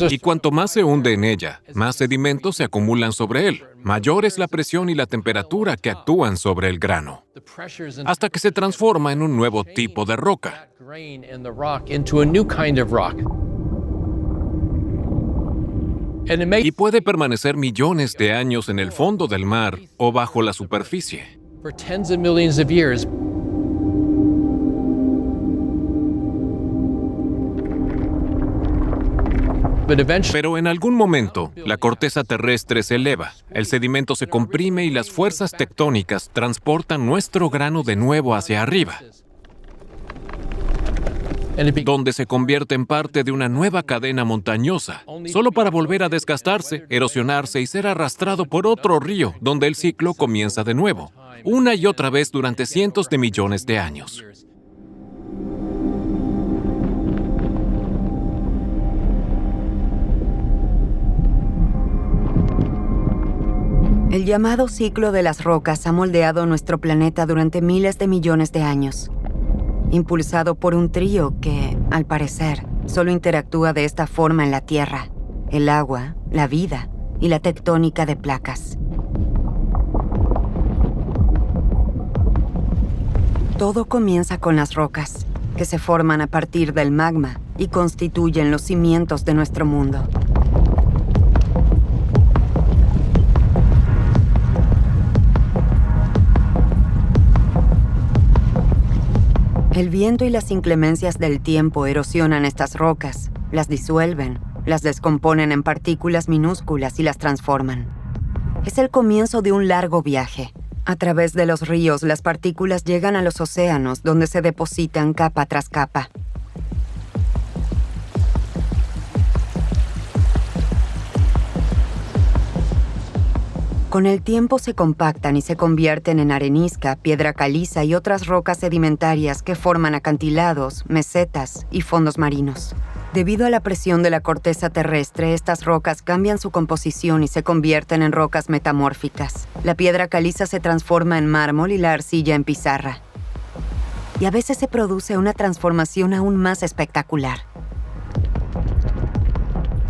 Y cuanto más se hunde en ella, más sedimentos se acumulan sobre él. Mayor es la presión y la temperatura que actúan sobre el grano, hasta que se transforma en un nuevo tipo de roca. Y puede permanecer millones de años en el fondo del mar o bajo la superficie. Pero en algún momento, la corteza terrestre se eleva, el sedimento se comprime y las fuerzas tectónicas transportan nuestro grano de nuevo hacia arriba, donde se convierte en parte de una nueva cadena montañosa, solo para volver a desgastarse, erosionarse y ser arrastrado por otro río, donde el ciclo comienza de nuevo, una y otra vez durante cientos de millones de años. El llamado ciclo de las rocas ha moldeado nuestro planeta durante miles de millones de años, impulsado por un trío que, al parecer, solo interactúa de esta forma en la Tierra: el agua, la vida y la tectónica de placas. Todo comienza con las rocas, que se forman a partir del magma y constituyen los cimientos de nuestro mundo. El viento y las inclemencias del tiempo erosionan estas rocas, las disuelven, las descomponen en partículas minúsculas y las transforman. Es el comienzo de un largo viaje. A través de los ríos, las partículas llegan a los océanos, donde se depositan capa tras capa. Con el tiempo se compactan y se convierten en arenisca, piedra caliza y otras rocas sedimentarias que forman acantilados, mesetas y fondos marinos. Debido a la presión de la corteza terrestre, estas rocas cambian su composición y se convierten en rocas metamórficas. La piedra caliza se transforma en mármol y la arcilla en pizarra. Y a veces se produce una transformación aún más espectacular.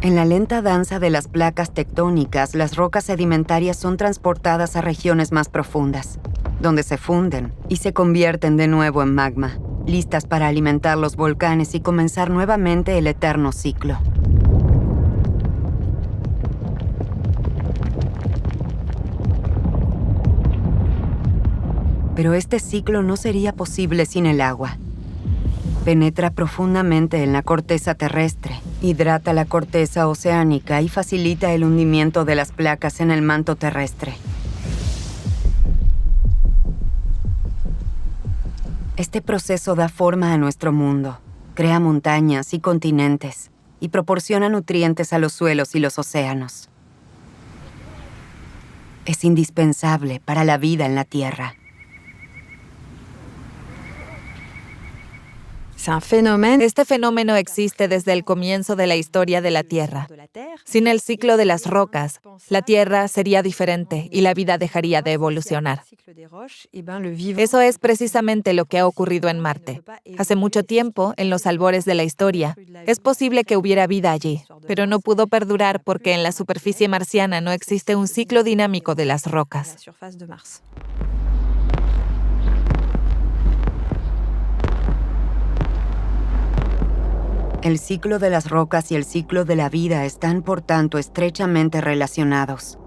En la lenta danza de las placas tectónicas, las rocas sedimentarias son transportadas a regiones más profundas, donde se funden y se convierten de nuevo en magma, listas para alimentar los volcanes y comenzar nuevamente el eterno ciclo. Pero este ciclo no sería posible sin el agua. Penetra profundamente en la corteza terrestre, hidrata la corteza oceánica y facilita el hundimiento de las placas en el manto terrestre. Este proceso da forma a nuestro mundo, crea montañas y continentes y proporciona nutrientes a los suelos y los océanos. Es indispensable para la vida en la Tierra. Este fenómeno existe desde el comienzo de la historia de la Tierra. Sin el ciclo de las rocas, la Tierra sería diferente y la vida dejaría de evolucionar. Eso es precisamente lo que ha ocurrido en Marte. Hace mucho tiempo, en los albores de la historia, es posible que hubiera vida allí, pero no pudo perdurar porque en la superficie marciana no existe un ciclo dinámico de las rocas. El ciclo de las rocas y el ciclo de la vida están, por tanto, estrechamente relacionados.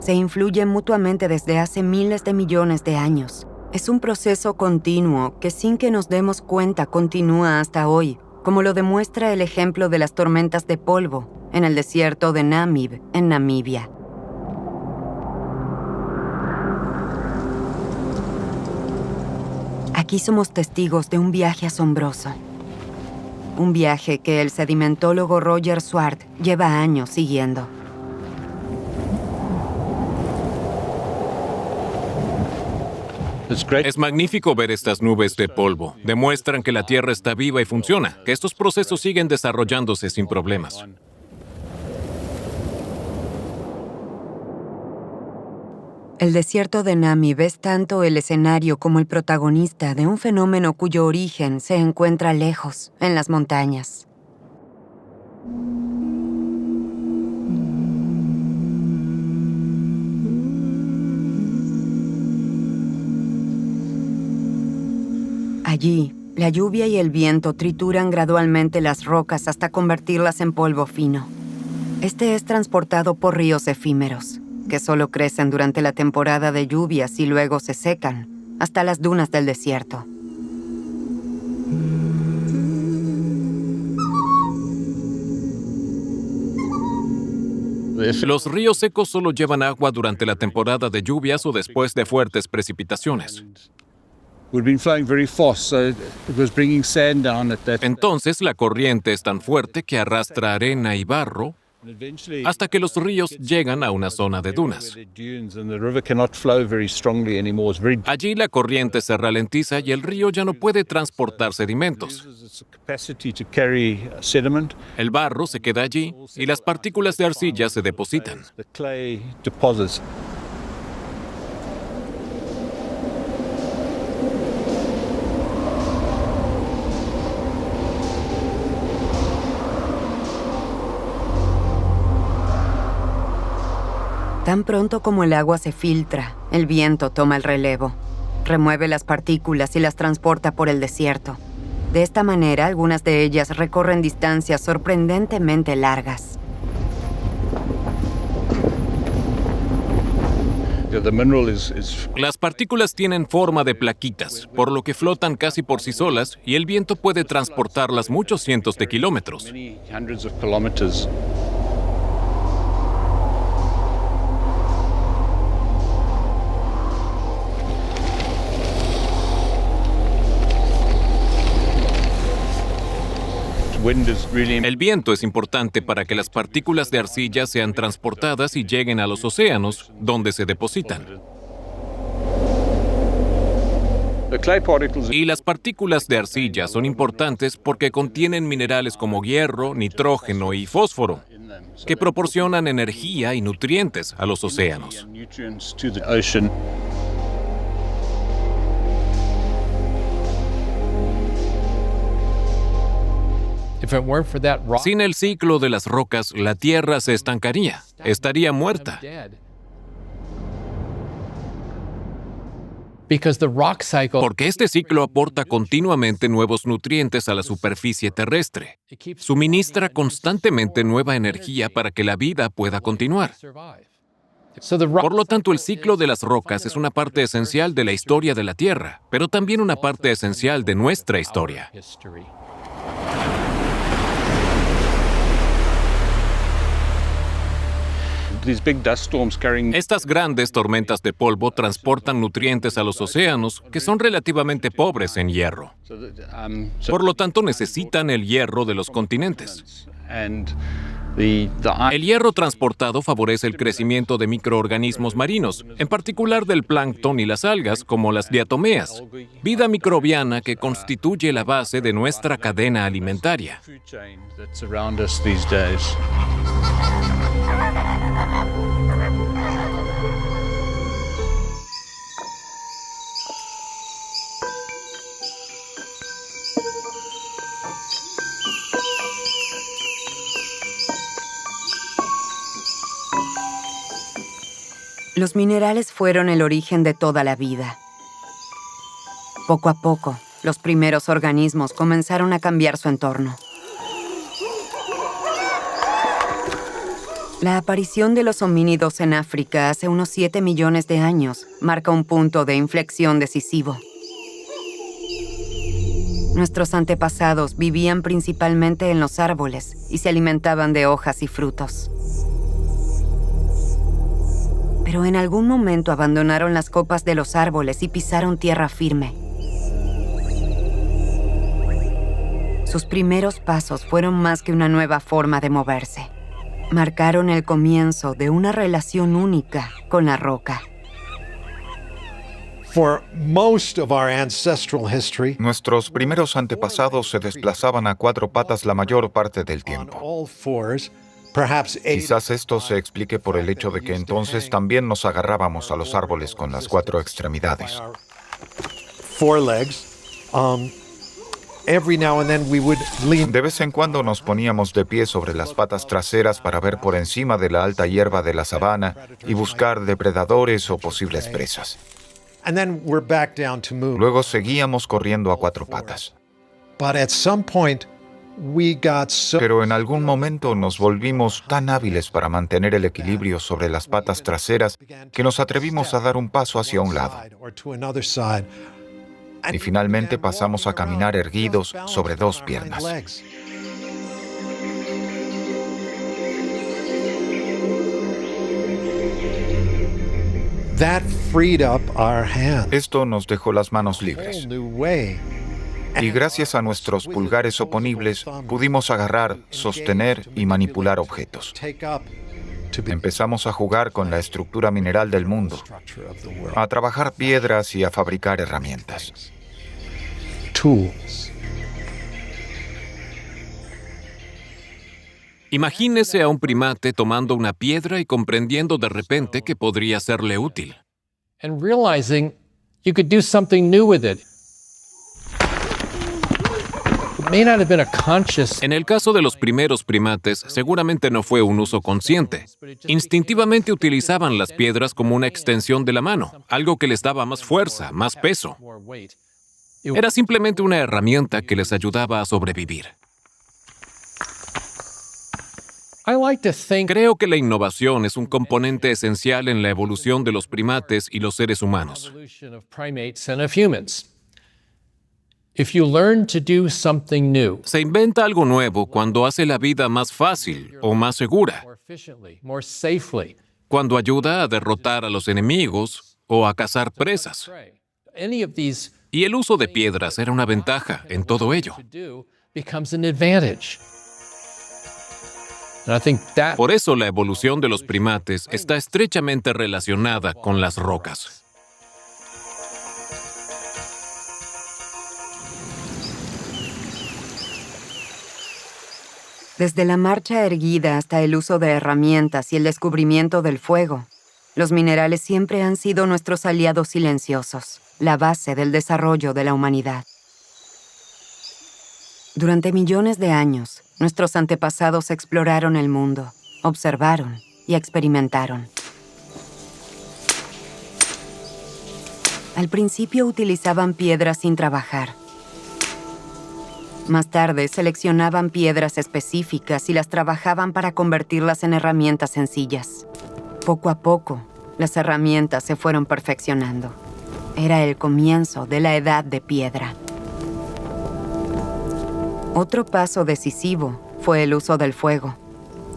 Se influyen mutuamente desde hace miles de millones de años. Es un proceso continuo que, sin que nos demos cuenta, continúa hasta hoy, como lo demuestra el ejemplo de las tormentas de polvo en el desierto de Namib, en Namibia. Aquí somos testigos de un viaje asombroso. Un viaje que el sedimentólogo Roger Swart lleva años siguiendo. Es magnífico ver estas nubes de polvo. Demuestran que la Tierra está viva y funciona, que estos procesos siguen desarrollándose sin problemas. El desierto de Namib es tanto el escenario como el protagonista de un fenómeno cuyo origen se encuentra lejos, en las montañas. Allí, la lluvia y el viento trituran gradualmente las rocas hasta convertirlas en polvo fino. Este es transportado por ríos efímeros, que solo crecen durante la temporada de lluvias y luego se secan, hasta las dunas del desierto. Los ríos secos solo llevan agua durante la temporada de lluvias o después de fuertes precipitaciones. Entonces la corriente es tan fuerte que arrastra arena y barro hasta que los ríos llegan a una zona de dunas. Allí la corriente se ralentiza y el río ya no puede transportar sedimentos. El barro se queda allí y las partículas de arcilla se depositan. Tan pronto como el agua se filtra, el viento toma el relevo. Remueve las partículas y las transporta por el desierto. De esta manera, algunas de ellas recorren distancias sorprendentemente largas. Las partículas tienen forma de plaquitas, por lo que flotan casi por sí solas y el viento puede transportarlas muchos cientos de kilómetros. El viento es importante para que las partículas de arcilla sean transportadas y lleguen a los océanos, donde se depositan. Y las partículas de arcilla son importantes porque contienen minerales como hierro, nitrógeno y fósforo, que proporcionan energía y nutrientes a los océanos. Sin el ciclo de las rocas, la Tierra se estancaría, estaría muerta. Porque este ciclo aporta continuamente nuevos nutrientes a la superficie terrestre. Suministra constantemente nueva energía para que la vida pueda continuar. Por lo tanto, el ciclo de las rocas es una parte esencial de la historia de la Tierra, pero también una parte esencial de nuestra historia. Estas grandes tormentas de polvo transportan nutrientes a los océanos que son relativamente pobres en hierro. Por lo tanto, necesitan el hierro de los continentes. El hierro transportado favorece el crecimiento de microorganismos marinos, en particular del plancton y las algas, como las diatomeas, vida microbiana que constituye la base de nuestra cadena alimentaria. Los minerales fueron el origen de toda la vida. Poco a poco, los primeros organismos comenzaron a cambiar su entorno. La aparición de los homínidos en África hace unos 7 millones de años marca un punto de inflexión decisivo. Nuestros antepasados vivían principalmente en los árboles y se alimentaban de hojas y frutos. Pero en algún momento abandonaron las copas de los árboles y pisaron tierra firme. Sus primeros pasos fueron más que una nueva forma de moverse. Marcaron el comienzo de una relación única con la roca. Nuestros primeros antepasados se desplazaban a 4 patas la mayor parte del tiempo. Quizás esto se explique por el hecho de que entonces también nos agarrábamos a los árboles con las 4 extremidades. De vez en cuando nos poníamos de pie sobre las patas traseras para ver por encima de la alta hierba de la sabana y buscar depredadores o posibles presas. Luego seguíamos corriendo a 4 patas. Pero en algún momento nos volvimos tan hábiles para mantener el equilibrio sobre las patas traseras que nos atrevimos a dar un paso hacia un lado. Y finalmente pasamos a caminar erguidos sobre 2 piernas. Esto nos dejó las manos libres. Y gracias a nuestros pulgares oponibles pudimos agarrar, sostener y manipular objetos. Empezamos a jugar con la estructura mineral del mundo, a trabajar piedras y a fabricar herramientas. Imagínese a un primate tomando una piedra y comprendiendo de repente que podría serle útil. And realizing you could do something new with it. It may not have been a conscious. En el caso de los primeros primates, seguramente no fue un uso consciente. Instintivamente utilizaban las piedras como una extensión de la mano, algo que les daba más fuerza, más peso. Era simplemente una herramienta que les ayudaba a sobrevivir. Creo que la innovación es un componente esencial en la evolución de los primates y los seres humanos. Se inventa algo nuevo cuando hace la vida más fácil o más segura, cuando ayuda a derrotar a los enemigos o a cazar presas. Y el uso de piedras era una ventaja en todo ello. Por eso la evolución de los primates está estrechamente relacionada con las rocas. Desde la marcha erguida hasta el uso de herramientas y el descubrimiento del fuego, los minerales siempre han sido nuestros aliados silenciosos, la base del desarrollo de la humanidad. Durante millones de años, nuestros antepasados exploraron el mundo, observaron y experimentaron. Al principio utilizaban piedras sin trabajar. Más tarde seleccionaban piedras específicas y las trabajaban para convertirlas en herramientas sencillas. Poco a poco, las herramientas se fueron perfeccionando. Era el comienzo de la Edad de Piedra. Otro paso decisivo fue el uso del fuego,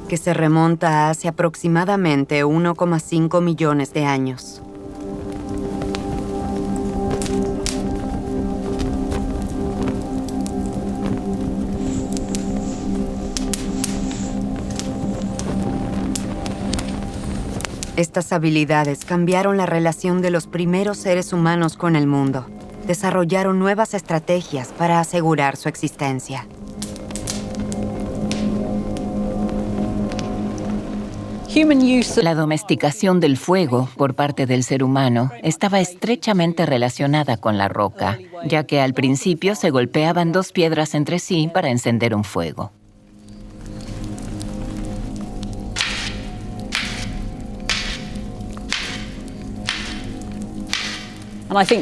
que se remonta a hace aproximadamente 1,5 millones de años. Estas habilidades cambiaron la relación de los primeros seres humanos con el mundo. Desarrollaron nuevas estrategias para asegurar su existencia. La domesticación del fuego por parte del ser humano estaba estrechamente relacionada con la roca, ya que al principio se golpeaban dos piedras entre sí para encender un fuego.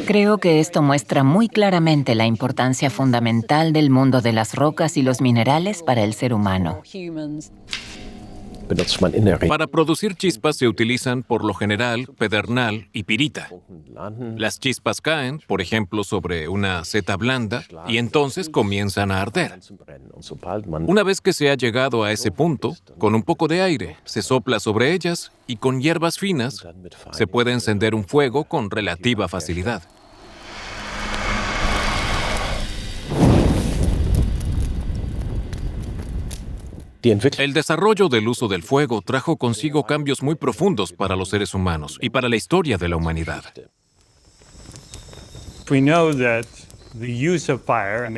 Creo que esto muestra muy claramente la importancia fundamental del mundo de las rocas y los minerales para el ser humano. Para producir chispas se utilizan, por lo general, pedernal y pirita. Las chispas caen, por ejemplo, sobre una seta blanda y entonces comienzan a arder. Una vez que se ha llegado a ese punto, con un poco de aire, se sopla sobre ellas y con hierbas finas se puede encender un fuego con relativa facilidad. El desarrollo del uso del fuego trajo consigo cambios muy profundos para los seres humanos y para la historia de la humanidad.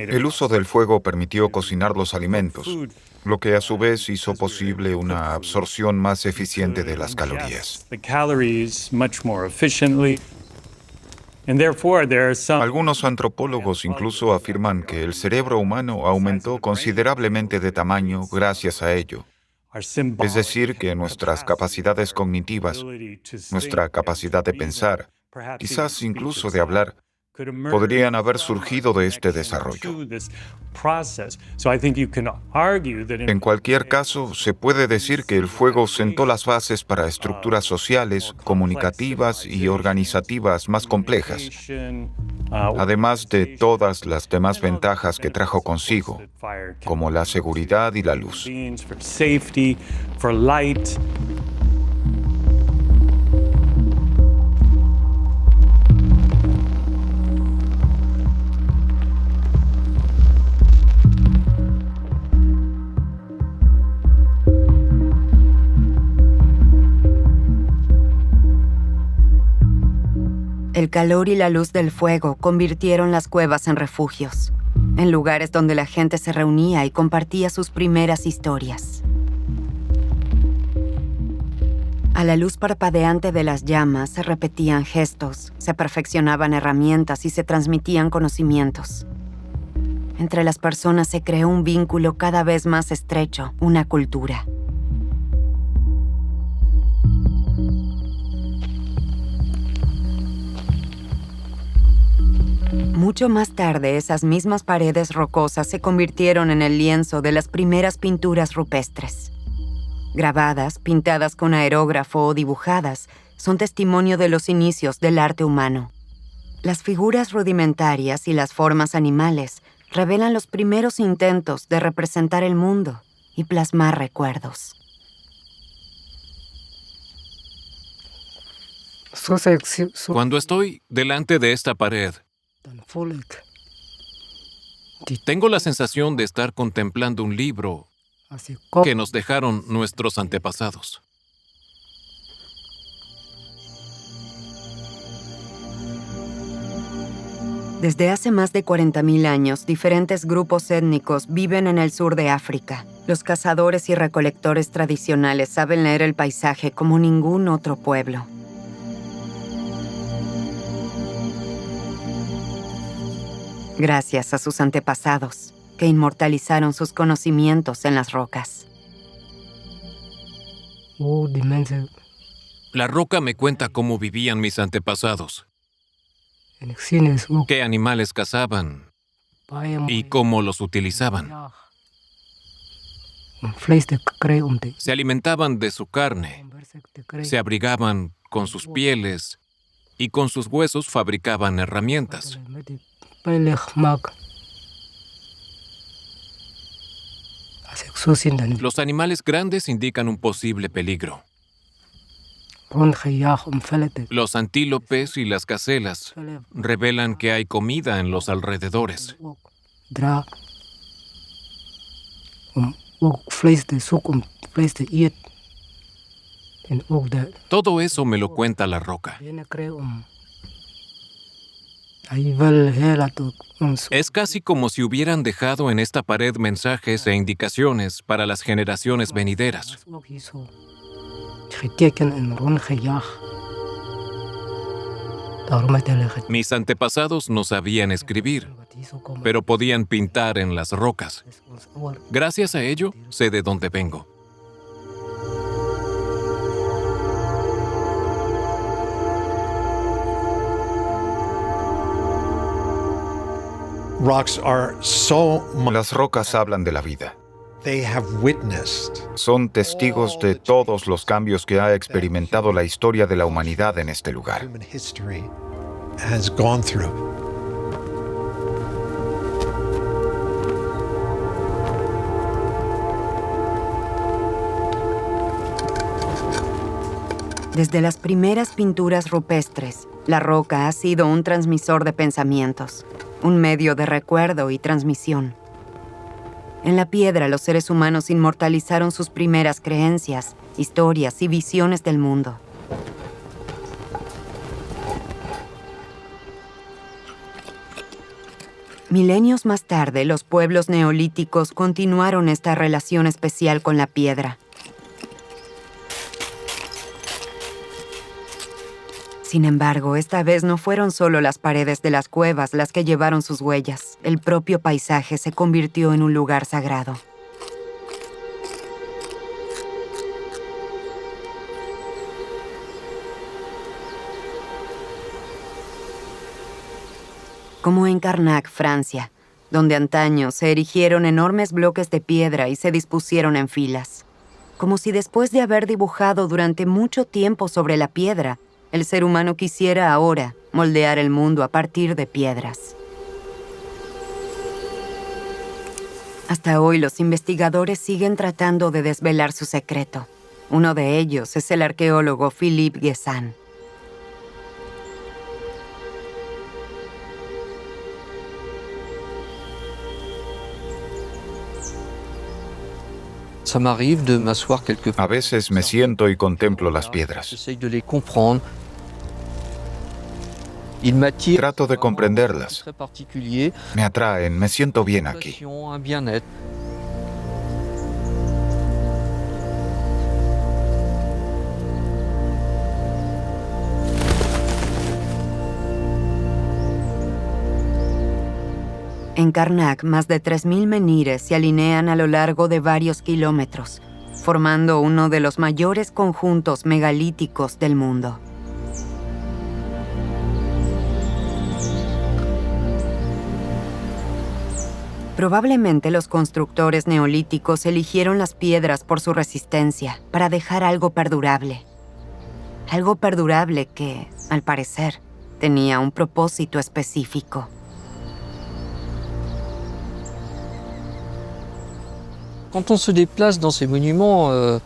El uso del fuego permitió cocinar los alimentos, lo que a su vez hizo posible una absorción más eficiente de las calorías. Algunos antropólogos incluso afirman que el cerebro humano aumentó considerablemente de tamaño gracias a ello. Es decir, que nuestras capacidades cognitivas, nuestra capacidad de pensar, quizás incluso de hablar, podrían haber surgido de este desarrollo. En cualquier caso, se puede decir que el fuego sentó las bases para estructuras sociales, comunicativas y organizativas más complejas, además de todas las demás ventajas que trajo consigo, como la seguridad y la luz. El calor y la luz del fuego convirtieron las cuevas en refugios, en lugares donde la gente se reunía y compartía sus primeras historias. A la luz parpadeante de las llamas se repetían gestos, se perfeccionaban herramientas y se transmitían conocimientos. Entre las personas se creó un vínculo cada vez más estrecho, una cultura. Mucho más tarde, esas mismas paredes rocosas se convirtieron en el lienzo de las primeras pinturas rupestres. Grabadas, pintadas con aerógrafo o dibujadas, son testimonio de los inicios del arte humano. Las figuras rudimentarias y las formas animales revelan los primeros intentos de representar el mundo y plasmar recuerdos. Cuando estoy delante de esta pared, tengo la sensación de estar contemplando un libro que nos dejaron nuestros antepasados. Desde hace más de 40.000 años, diferentes grupos étnicos viven en el sur de África. Los cazadores y recolectores tradicionales saben leer el paisaje como ningún otro pueblo. Gracias a sus antepasados, que inmortalizaron sus conocimientos en las rocas. La roca me cuenta cómo vivían mis antepasados, qué animales cazaban y cómo los utilizaban. Se alimentaban de su carne, se abrigaban con sus pieles y con sus huesos fabricaban herramientas. Los animales grandes indican un posible peligro. Los antílopes y las gacelas revelan que hay comida en los alrededores. Todo eso me lo cuenta la roca. Es casi como si hubieran dejado en esta pared mensajes e indicaciones para las generaciones venideras. Mis antepasados no sabían escribir, pero podían pintar en las rocas. Gracias a ello, sé de dónde vengo. Las rocas hablan de la vida. Son testigos de todos los cambios que ha experimentado la historia de la humanidad en este lugar. Desde las primeras pinturas rupestres, la roca ha sido un transmisor de pensamientos, un medio de recuerdo y transmisión. En la piedra, los seres humanos inmortalizaron sus primeras creencias, historias y visiones del mundo. Milenios más tarde, los pueblos neolíticos continuaron esta relación especial con la piedra. Sin embargo, esta vez no fueron solo las paredes de las cuevas las que llevaron sus huellas. El propio paisaje se convirtió en un lugar sagrado. Como en Carnac, Francia, donde antaño se erigieron enormes bloques de piedra y se dispusieron en filas. Como si después de haber dibujado durante mucho tiempo sobre la piedra, el ser humano quisiera ahora moldear el mundo a partir de piedras. Hasta hoy los investigadores siguen tratando de desvelar su secreto. Uno de ellos es el arqueólogo Philippe Guessan. A veces me siento y contemplo las piedras. Trato de comprenderlas. Me atraen, me siento bien aquí. En Karnak, más de 3.000 menhires se alinean a lo largo de varios kilómetros, formando uno de los mayores conjuntos megalíticos del mundo. Probablemente los constructores neolíticos eligieron las piedras por su resistencia para dejar algo perdurable. Algo perdurable que, al parecer, tenía un propósito específico.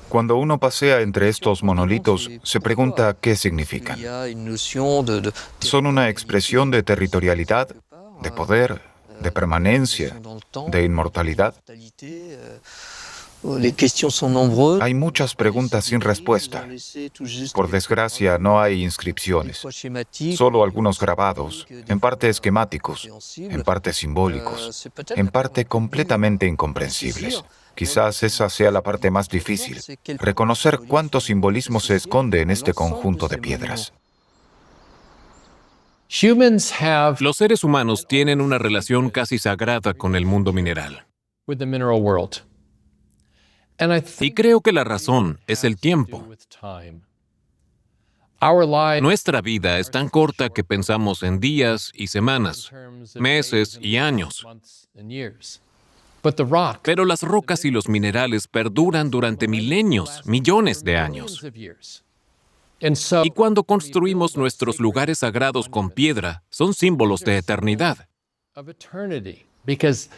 Cuando uno pasea entre estos monolitos, se pregunta qué significan. Son una expresión de territorialidad, de poder, de permanencia, de inmortalidad. Hay muchas preguntas sin respuesta. Por desgracia, no hay inscripciones, solo algunos grabados, en parte esquemáticos, en parte simbólicos, en parte completamente incomprensibles. Quizás esa sea la parte más difícil, reconocer cuánto simbolismo se esconde en este conjunto de piedras. Los seres humanos tienen una relación casi sagrada con el mundo mineral. Y creo que la razón es el tiempo. Nuestra vida es tan corta que pensamos en días y semanas, meses y años. Pero las rocas y los minerales perduran durante milenios, millones de años. Y cuando construimos nuestros lugares sagrados con piedra, son símbolos de eternidad.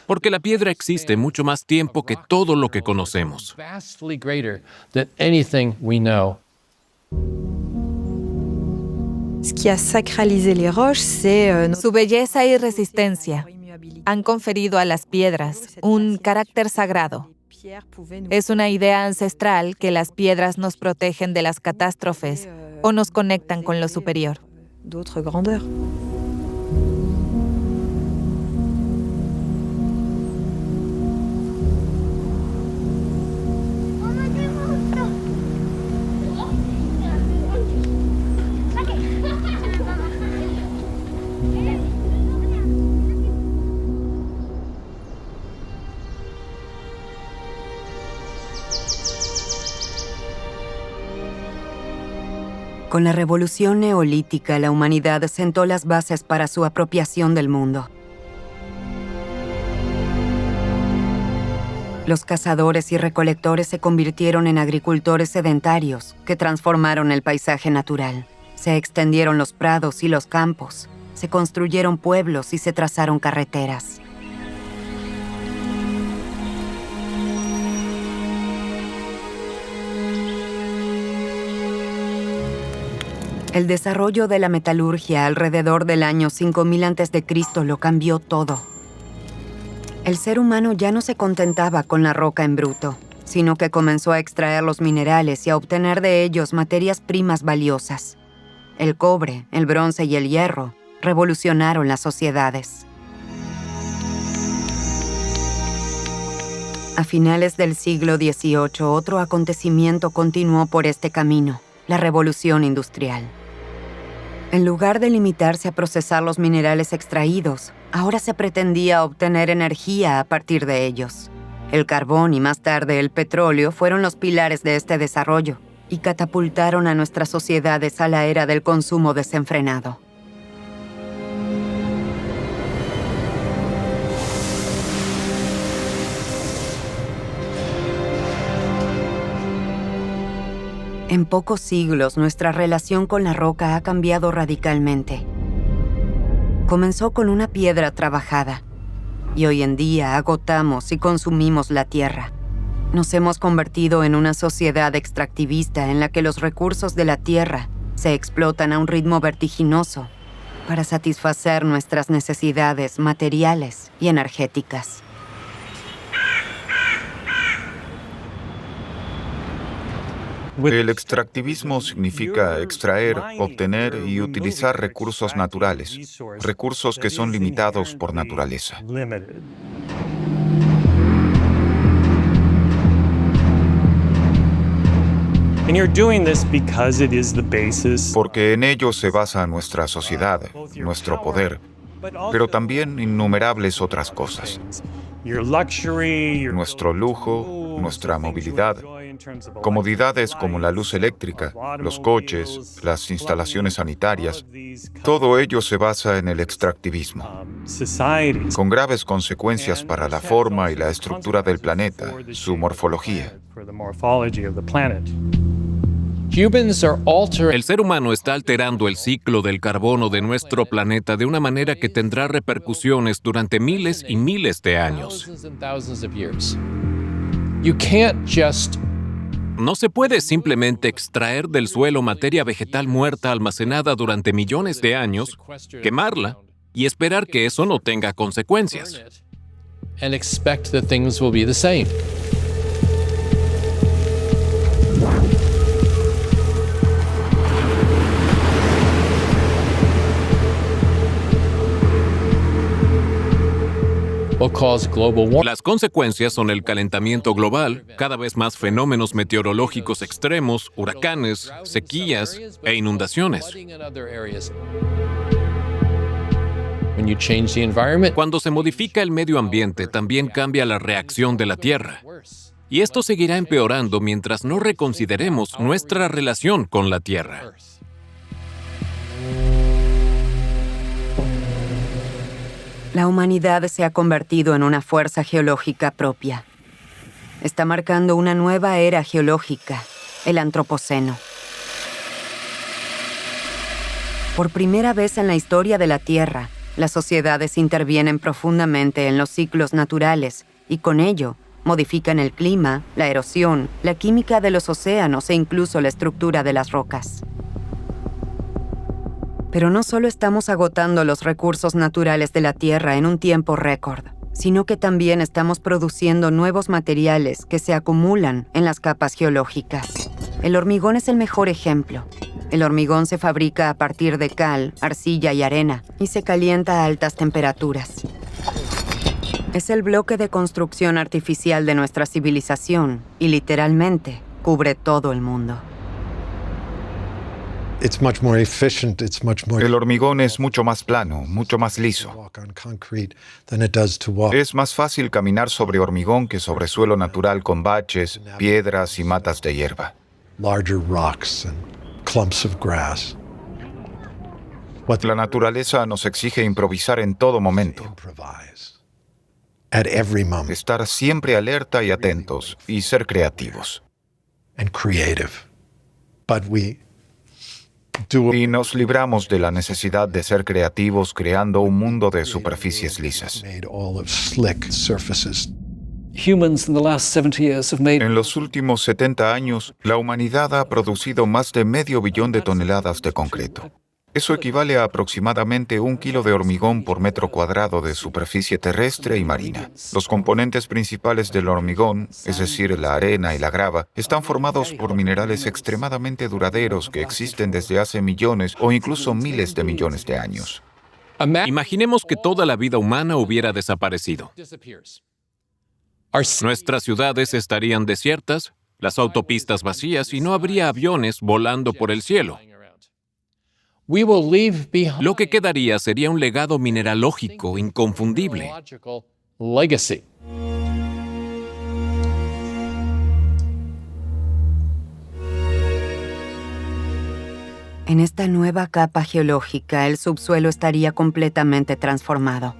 Porque la piedra existe mucho más tiempo que todo lo que conocemos. Su belleza y resistencia han conferido a las piedras un carácter sagrado. Es una idea ancestral que las piedras nos protegen de las catástrofes o nos conectan con lo superior. Con la revolución neolítica, la humanidad sentó las bases para su apropiación del mundo. Los cazadores y recolectores se convirtieron en agricultores sedentarios que transformaron el paisaje natural. Se extendieron los prados y los campos, se construyeron pueblos y se trazaron carreteras. El desarrollo de la metalurgia alrededor del año 5000 a.C. lo cambió todo. El ser humano ya no se contentaba con la roca en bruto, sino que comenzó a extraer los minerales y a obtener de ellos materias primas valiosas. El cobre, el bronce y el hierro revolucionaron las sociedades. A finales del siglo XVIII, otro acontecimiento continuó por este camino: la revolución industrial. En lugar de limitarse a procesar los minerales extraídos, ahora se pretendía obtener energía a partir de ellos. El carbón y más tarde el petróleo fueron los pilares de este desarrollo y catapultaron a nuestras sociedades a la era del consumo desenfrenado. En pocos siglos, nuestra relación con la roca ha cambiado radicalmente. Comenzó con una piedra trabajada, y hoy en día agotamos y consumimos la tierra. Nos hemos convertido en una sociedad extractivista en la que los recursos de la tierra se explotan a un ritmo vertiginoso para satisfacer nuestras necesidades materiales y energéticas. El extractivismo significa extraer, obtener y utilizar recursos naturales, recursos que son limitados por naturaleza. Porque en ello se basa nuestra sociedad, nuestro poder, pero también innumerables otras cosas. Nuestro lujo, nuestra movilidad, comodidades como la luz eléctrica, los coches, las instalaciones sanitarias, todo ello se basa en el extractivismo, con graves consecuencias para la forma y la estructura del planeta, su morfología. El ser humano está alterando el ciclo del carbono de nuestro planeta de una manera que tendrá repercusiones durante miles y miles de años. No se puede simplemente extraer del suelo materia vegetal muerta almacenada durante millones de años, quemarla y esperar que eso no tenga consecuencias. Las consecuencias son el calentamiento global, cada vez más fenómenos meteorológicos extremos, huracanes, sequías e inundaciones. Cuando se modifica el medio ambiente, también cambia la reacción de la Tierra. Y esto seguirá empeorando mientras no reconsideremos nuestra relación con la Tierra. La humanidad se ha convertido en una fuerza geológica propia. Está marcando una nueva era geológica, el Antropoceno. Por primera vez en la historia de la Tierra, las sociedades intervienen profundamente en los ciclos naturales y con ello modifican el clima, la erosión, la química de los océanos e incluso la estructura de las rocas. Pero no solo estamos agotando los recursos naturales de la Tierra en un tiempo récord, sino que también estamos produciendo nuevos materiales que se acumulan en las capas geológicas. El hormigón es el mejor ejemplo. El hormigón se fabrica a partir de cal, arcilla y arena y se calienta a altas temperaturas. Es el bloque de construcción artificial de nuestra civilización y literalmente cubre todo el mundo. El hormigón es mucho más plano, mucho más liso. Es más fácil caminar sobre hormigón que sobre suelo natural con baches, piedras y matas de hierba. La naturaleza nos exige improvisar en todo momento. Estar siempre alerta y atentos y ser creativos. Y nos libramos de la necesidad de ser creativos creando un mundo de superficies lisas. En los últimos 70 años, la humanidad ha producido más de 500 millones de toneladas de concreto. Eso equivale a aproximadamente 1 kilo de hormigón por metro cuadrado de superficie terrestre y marina. Los componentes principales del hormigón, es decir, la arena y la grava, están formados por minerales extremadamente duraderos que existen desde hace millones o incluso miles de millones de años. Imaginemos que toda la vida humana hubiera desaparecido. Nuestras ciudades estarían desiertas, las autopistas vacías y no habría aviones volando por el cielo. Lo que quedaría sería un legado mineralógico inconfundible. En esta nueva capa geológica, el subsuelo estaría completamente transformado.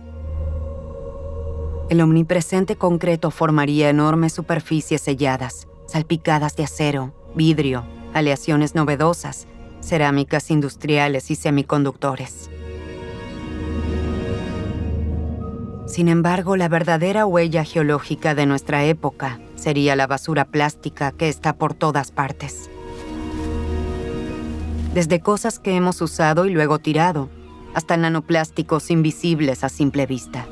El omnipresente concreto formaría enormes superficies selladas, salpicadas de acero, vidrio, aleaciones novedosas, cerámicas industriales y semiconductores. Sin embargo, la verdadera huella geológica de nuestra época sería la basura plástica que está por todas partes. Desde cosas que hemos usado y luego tirado, hasta nanoplásticos invisibles a simple vista.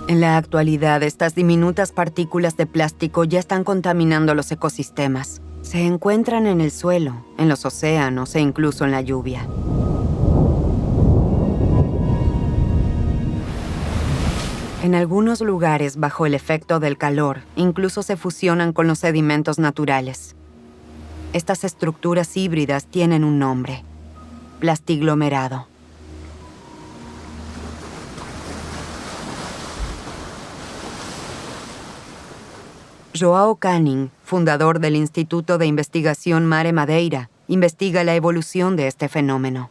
En la actualidad, estas diminutas partículas de plástico ya están contaminando los ecosistemas. Se encuentran en el suelo, en los océanos e incluso en la lluvia. En algunos lugares, bajo el efecto del calor, incluso se fusionan con los sedimentos naturales. Estas estructuras híbridas tienen un nombre: plastiglomerado. João Canning, fundador del Instituto de Investigación Mare Madeira, investiga la evolución de este fenómeno.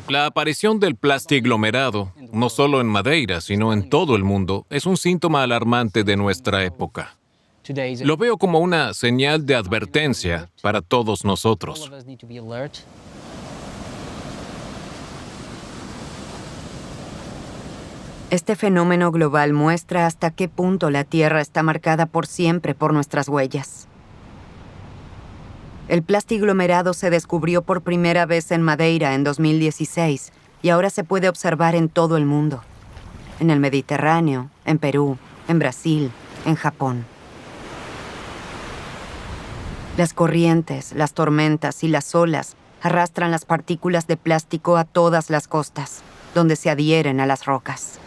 La aparición del plastiglomerado, no solo en Madeira, sino en todo el mundo, es un síntoma alarmante de nuestra época. Lo veo como una señal de advertencia para todos nosotros. Este fenómeno global muestra hasta qué punto la Tierra está marcada por siempre por nuestras huellas. El plastiglomerado se descubrió por primera vez en Madeira en 2016 y ahora se puede observar en todo el mundo. En el Mediterráneo, en Perú, en Brasil, en Japón. Las corrientes, las tormentas y las olas arrastran las partículas de plástico a todas las costas, donde se adhieren a las rocas.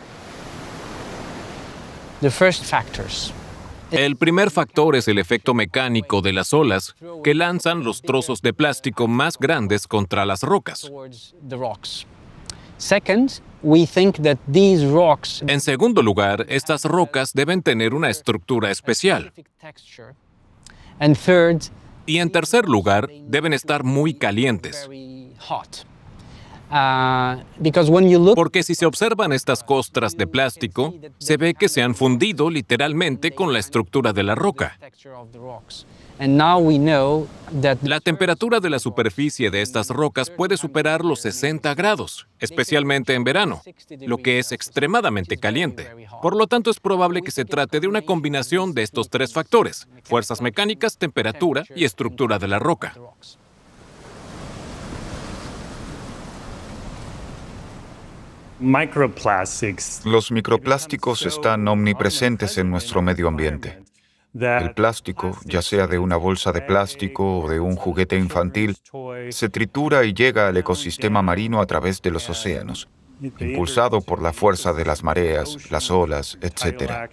El primer factor es el efecto mecánico de las olas que lanzan los trozos de plástico más grandes contra las rocas. En segundo lugar, estas rocas deben tener una estructura especial. Y en tercer lugar, deben estar muy calientes. Porque si se observan estas costras de plástico, se ve que se han fundido literalmente con la estructura de la roca. La temperatura de la superficie de estas rocas puede superar los 60 grados, especialmente en verano, lo que es extremadamente caliente. Por lo tanto, es probable que se trate de una combinación de estos tres factores: fuerzas mecánicas, temperatura y estructura de la roca. Los microplásticos están omnipresentes en nuestro medio ambiente. El plástico, ya sea de una bolsa de plástico o de un juguete infantil, se tritura y llega al ecosistema marino a través de los océanos, impulsado por la fuerza de las mareas, las olas, etc.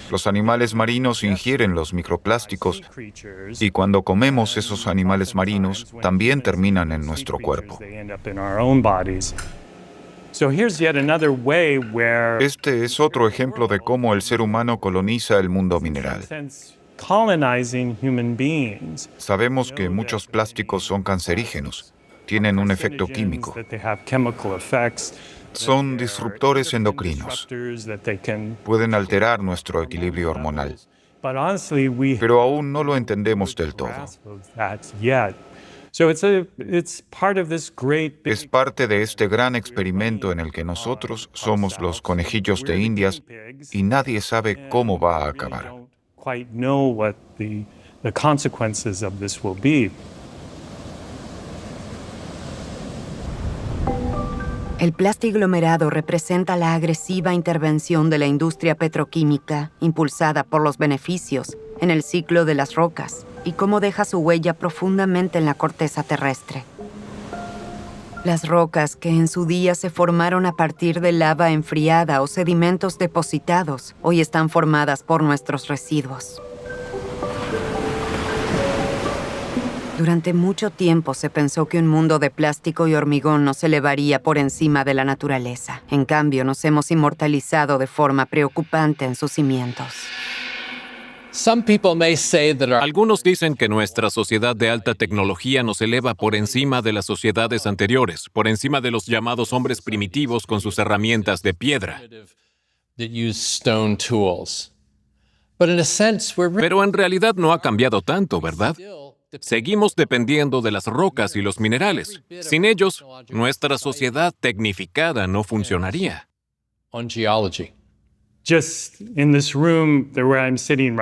Los animales marinos ingieren los microplásticos y cuando comemos esos animales marinos, también terminan en nuestro cuerpo. Este es otro ejemplo de cómo el ser humano coloniza el mundo mineral. Sabemos que muchos plásticos son cancerígenos, tienen un efecto químico. Son disruptores endocrinos. Pueden alterar nuestro equilibrio hormonal. Pero aún no lo entendemos del todo. Es parte de este gran experimento en el que nosotros somos los conejillos de Indias y nadie sabe cómo va a acabar. El plastiglomerado representa la agresiva intervención de la industria petroquímica impulsada por los beneficios en el ciclo de las rocas y cómo deja su huella profundamente en la corteza terrestre. Las rocas que en su día se formaron a partir de lava enfriada o sedimentos depositados, hoy están formadas por nuestros residuos. Durante mucho tiempo se pensó que un mundo de plástico y hormigón nos elevaría por encima de la naturaleza. En cambio, nos hemos inmortalizado de forma preocupante en sus cimientos. Algunos dicen que nuestra sociedad de alta tecnología nos eleva por encima de las sociedades anteriores, por encima de los llamados hombres primitivos con sus herramientas de piedra. Pero en realidad no ha cambiado tanto, ¿verdad? Seguimos dependiendo de las rocas y los minerales. Sin ellos, nuestra sociedad tecnificada no funcionaría.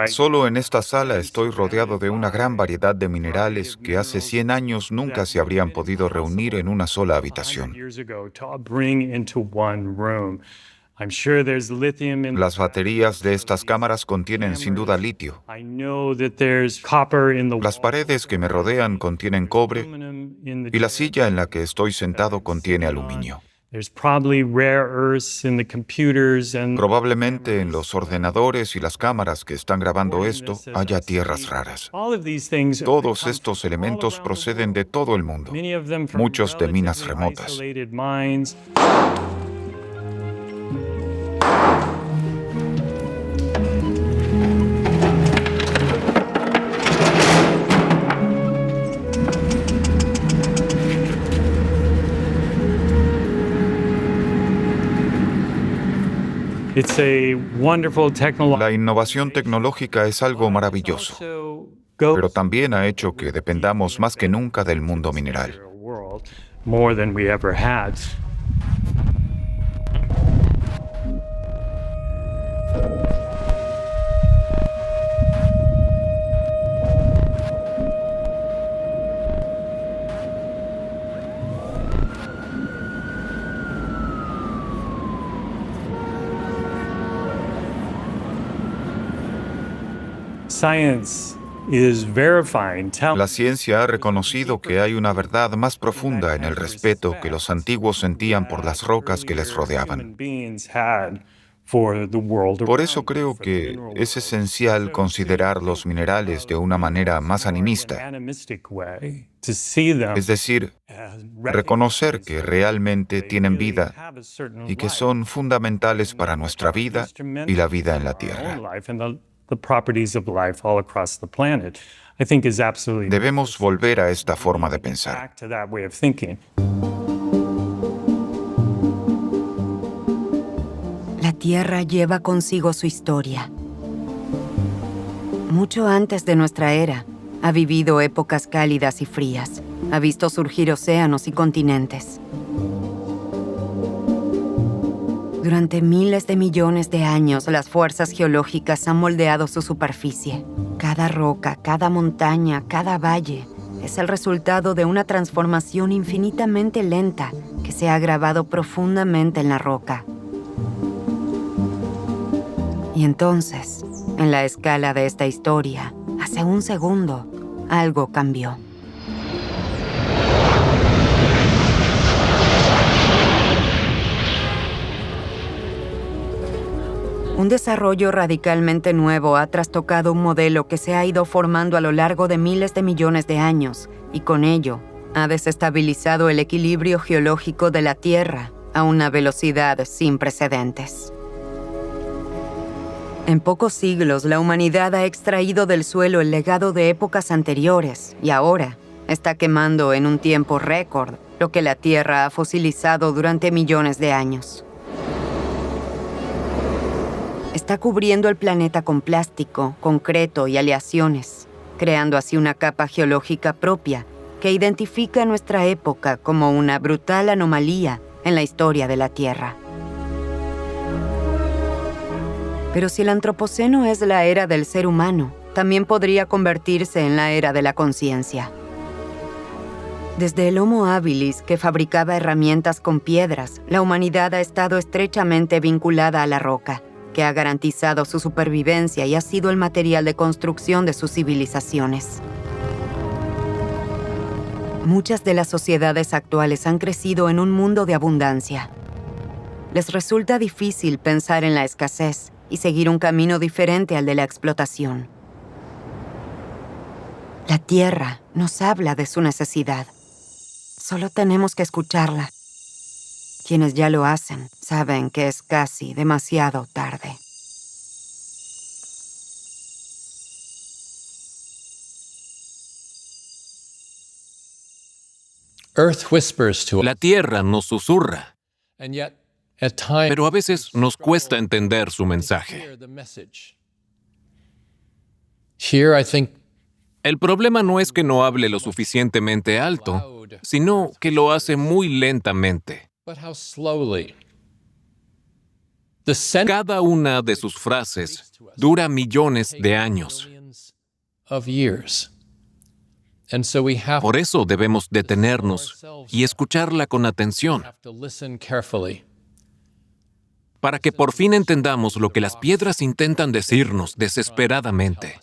Solo en esta sala estoy rodeado de una gran variedad de minerales que hace 100 años nunca se habrían podido reunir en una sola habitación. Las baterías de estas cámaras contienen sin duda litio. Las paredes que me rodean contienen cobre y la silla en la que estoy sentado contiene aluminio. Probablemente en los ordenadores y las cámaras que están grabando esto haya tierras raras. Todos estos elementos proceden de todo el mundo, muchos de minas remotas. La innovación tecnológica es algo maravilloso, pero también ha hecho que dependamos más que nunca del mundo mineral. La ciencia ha reconocido que hay una verdad más profunda en el respeto que los antiguos sentían por las rocas que les rodeaban. Por eso creo que es esencial considerar los minerales de una manera más animista, es decir, reconocer que realmente tienen vida y que son fundamentales para nuestra vida y la vida en la Tierra. Debemos volver a esta forma de pensar. La Tierra lleva consigo su historia. Mucho antes de nuestra era, ha vivido épocas cálidas y frías. Ha visto surgir océanos y continentes. Durante miles de millones de años, las fuerzas geológicas han moldeado su superficie. Cada roca, cada montaña, cada valle es el resultado de una transformación infinitamente lenta que se ha grabado profundamente en la roca. Y entonces, en la escala de esta historia, hace un segundo, algo cambió. Un desarrollo radicalmente nuevo ha trastocado un modelo que se ha ido formando a lo largo de miles de millones de años y con ello ha desestabilizado el equilibrio geológico de la Tierra a una velocidad sin precedentes. En pocos siglos, la humanidad ha extraído del suelo el legado de épocas anteriores y ahora está quemando en un tiempo récord lo que la Tierra ha fosilizado durante millones de años. Está cubriendo el planeta con plástico, concreto y aleaciones, creando así una capa geológica propia que identifica nuestra época como una brutal anomalía en la historia de la Tierra. Pero si el Antropoceno es la era del ser humano, también podría convertirse en la era de la conciencia. Desde el Homo habilis, que fabricaba herramientas con piedras, la humanidad ha estado estrechamente vinculada a la roca, que ha garantizado su supervivencia y ha sido el material de construcción de sus civilizaciones. Muchas de las sociedades actuales han crecido en un mundo de abundancia. Les resulta difícil pensar en la escasez y seguir un camino diferente al de la explotación. La Tierra nos habla de su necesidad. Solo tenemos que escucharla. Quienes ya lo hacen saben que es casi demasiado tarde. La Tierra nos susurra, pero a veces nos cuesta entender su mensaje. El problema no es que no hable lo suficientemente alto, sino que lo hace muy lentamente. Cada una de sus frases dura millones de años. Por eso debemos detenernos y escucharla con atención, para que por fin entendamos lo que las piedras intentan decirnos desesperadamente.